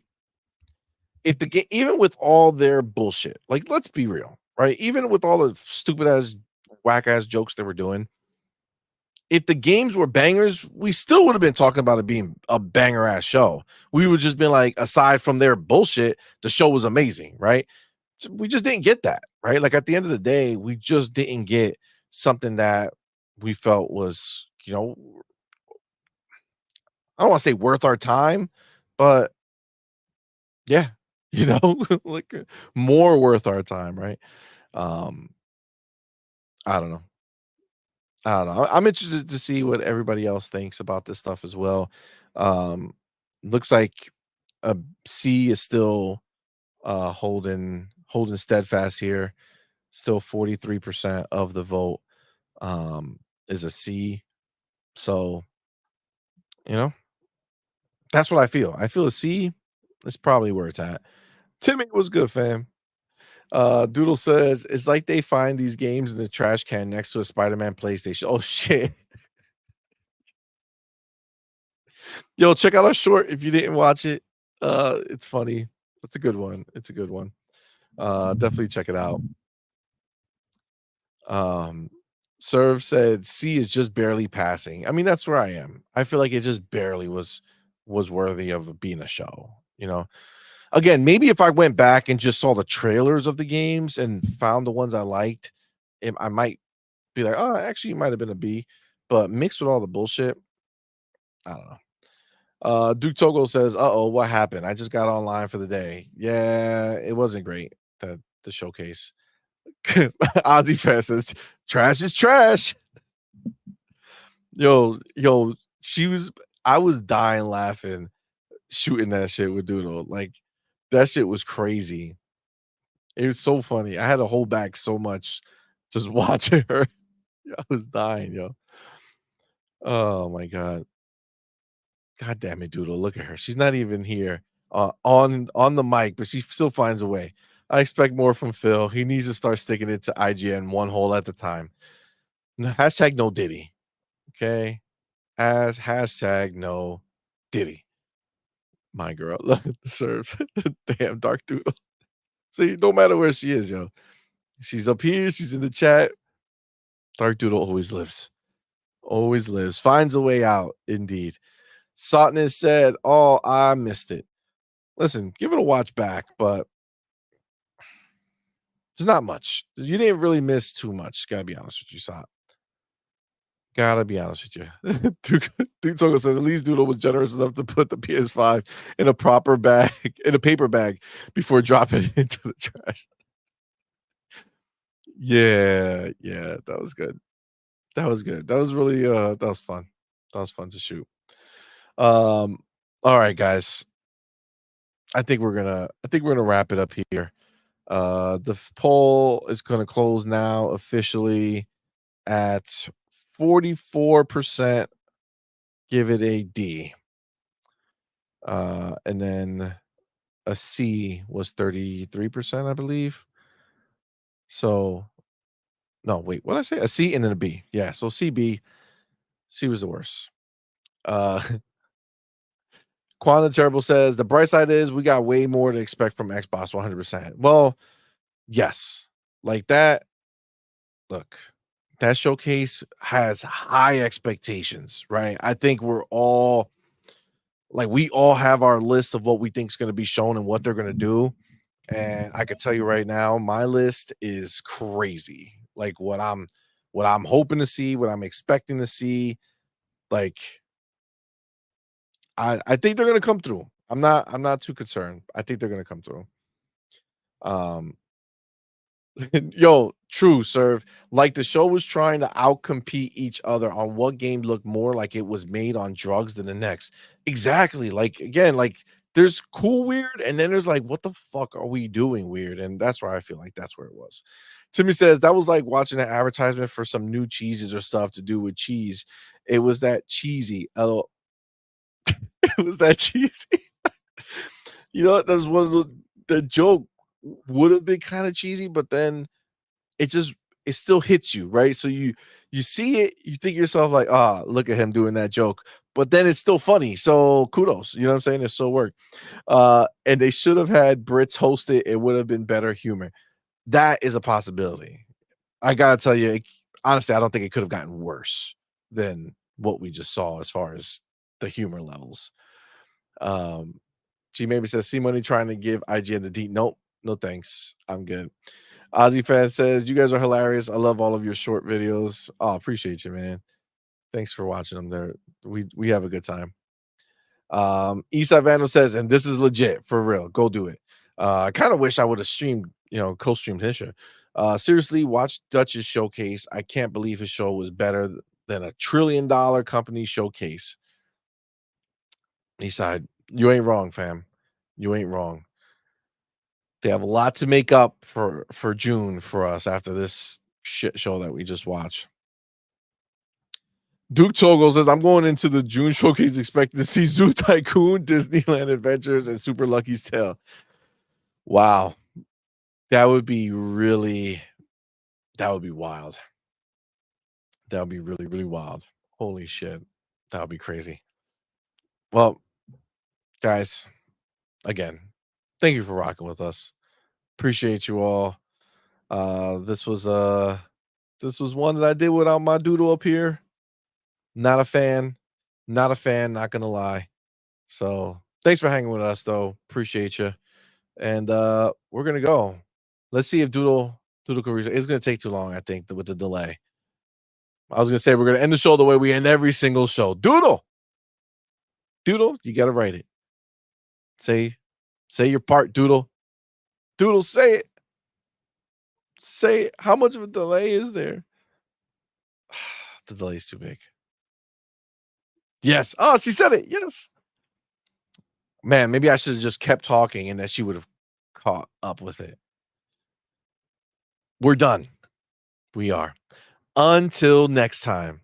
if the game, even with all their bullshit, like, let's be real, right? Even with all the stupid ass, whack ass jokes they were doing, if the games were bangers, we still would have been talking about it being a banger ass show. We would just been like, aside from their bullshit, the show was amazing, right? So we just didn't get that, right? Like, at the end of the day, we just didn't get something that we felt was, I don't want to say worth our time, but yeah, like more worth our time, right? Um, I don't know. I'm interested to see what everybody else thinks about this stuff as well. Um, looks like a C is still holding steadfast here. Still 43% of the vote is a C. So, that's what I feel. I feel a C is probably where it's at. Timmy was good, fam. Doodle says it's like they find these games in the trash can next to a Spider-Man PlayStation. Oh shit. Yo, check out our short if you didn't watch it. It's funny. It's a good one. It's a good one. Definitely check it out. Serve said C is just barely passing. I mean, that's where I am. I feel like it just barely was worthy of being a show, Again, maybe if I went back and just saw the trailers of the games and found the ones I liked, I might be like, oh, actually, it might have been a B. But mixed with all the bullshit, I don't know. Duke Togo says, uh-oh, what happened? I just got online for the day. Yeah, it wasn't great, the showcase. Ozzy Fest says, trash is trash. Yo, I was dying laughing shooting that shit with Doodle. Like, that shit was crazy. It was so funny. I had to hold back so much just watching her. I was dying, yo. Oh my god. God damn it, Doodle. Look at her. She's not even here on the mic, but she still finds a way. I expect more from Phil. He needs to start sticking it to IGN one hole at a time. Hashtag no Diddy. Okay. As hashtag no Diddy. My girl. Look at the serve. Damn Dark Doodle. See, no matter where she is, yo. She's up here, she's in the chat. Dark Doodle always lives. Always lives. Finds a way out, indeed. Sotness said, oh, I missed it. Listen, give it a watch back, but there's not much. You didn't really miss too much. Gotta be honest with you, Sot. Gotta be honest with you. Duke Togo says, at least Doodle was generous enough to put the PS5 in a proper bag, in a paper bag, before dropping it into the trash. Yeah, that was good. That was good. That was really that was fun. That was fun to shoot. All right, guys. I think we're gonna wrap it up here. The poll is gonna close now officially at 44%. Give it a D. And then a C was 33%, I believe. So no, wait, what did I say? A C and then a B. Yeah, so CB. C was the worst. Quantum Terrible says the bright side is we got way more to expect from Xbox 100%. Well, yes, like that. Look, that showcase has high expectations, right? I think we're all like, we all have our list of what we think is going to be shown and what they're going to do. And I can tell you right now, my list is crazy. Like what I'm hoping to see, what I'm expecting to see. Like, I think they're gonna come through. I'm not too concerned. I think they're gonna come through. Yo, true, Serve. Like the show was trying to outcompete each other on what game looked more like it was made on drugs than the next. Exactly. Like, again, like there's cool weird, and then there's like, what the fuck are we doing weird? And that's where I feel like that's where it was. Timmy says that was like watching an advertisement for some new cheeses or stuff to do with cheese. It was that cheesy. It was that cheesy. You know, that was one of the joke would have been kind of cheesy, but then it still hits you, right? So you see it, you think to yourself like, look at him doing that joke, but then it's still funny. So kudos, you know what I'm saying? It still worked. And they should have had Brits host it. It would have been better humor. That is a possibility. I gotta tell you, honestly, I don't think it could have gotten worse than what we just saw as far as the humor levels. She maybe says CMoney trying to give IGN the D. Nope, no thanks. I'm good. Ozzy fan says, you guys are hilarious. I love all of your short videos. Oh, appreciate you, man. Thanks for watching them there. We have a good time. Eastside Vandal says, and this is legit for real. Go do it. I kind of wish I would have streamed, co-streamed his show. Seriously, watch Dutch's showcase. I can't believe his show was better than $1 trillion company showcase. Eastside, you ain't wrong, fam. You ain't wrong. They have a lot to make up for June for us after this shit show that we just watched. Duke Togo says, I'm going into the June showcase expecting to see Zoo Tycoon, Disneyland Adventures, and Super Lucky's Tale. Wow. That would be wild. That would be really, really wild. Holy shit. That would be crazy. Well, guys, again, thank you for rocking with us. Appreciate you all. This was one that I did without my doodle up here. Not a fan, not gonna lie. So thanks for hanging with us though. Appreciate you. And we're gonna go. Let's see if Doodle can reach. It's gonna take too long, I think, with the delay. I was gonna say we're gonna end the show the way we end every single show. Doodle, you gotta write it. Say your part, Doodle. Doodle, say it. Say it. How much of a delay is there? The delay is too big. Yes. Oh, she said it. Yes. Man, maybe I should have just kept talking and that she would have caught up with it. We're done. We are. Until next time.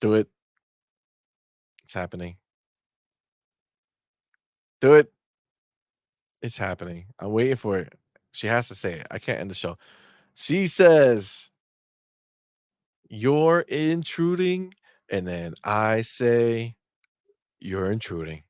Do it. It's happening. Do it. It's happening. I'm waiting for it. She has to say it. I can't end the show. She says, you're intruding. And then I say, you're intruding.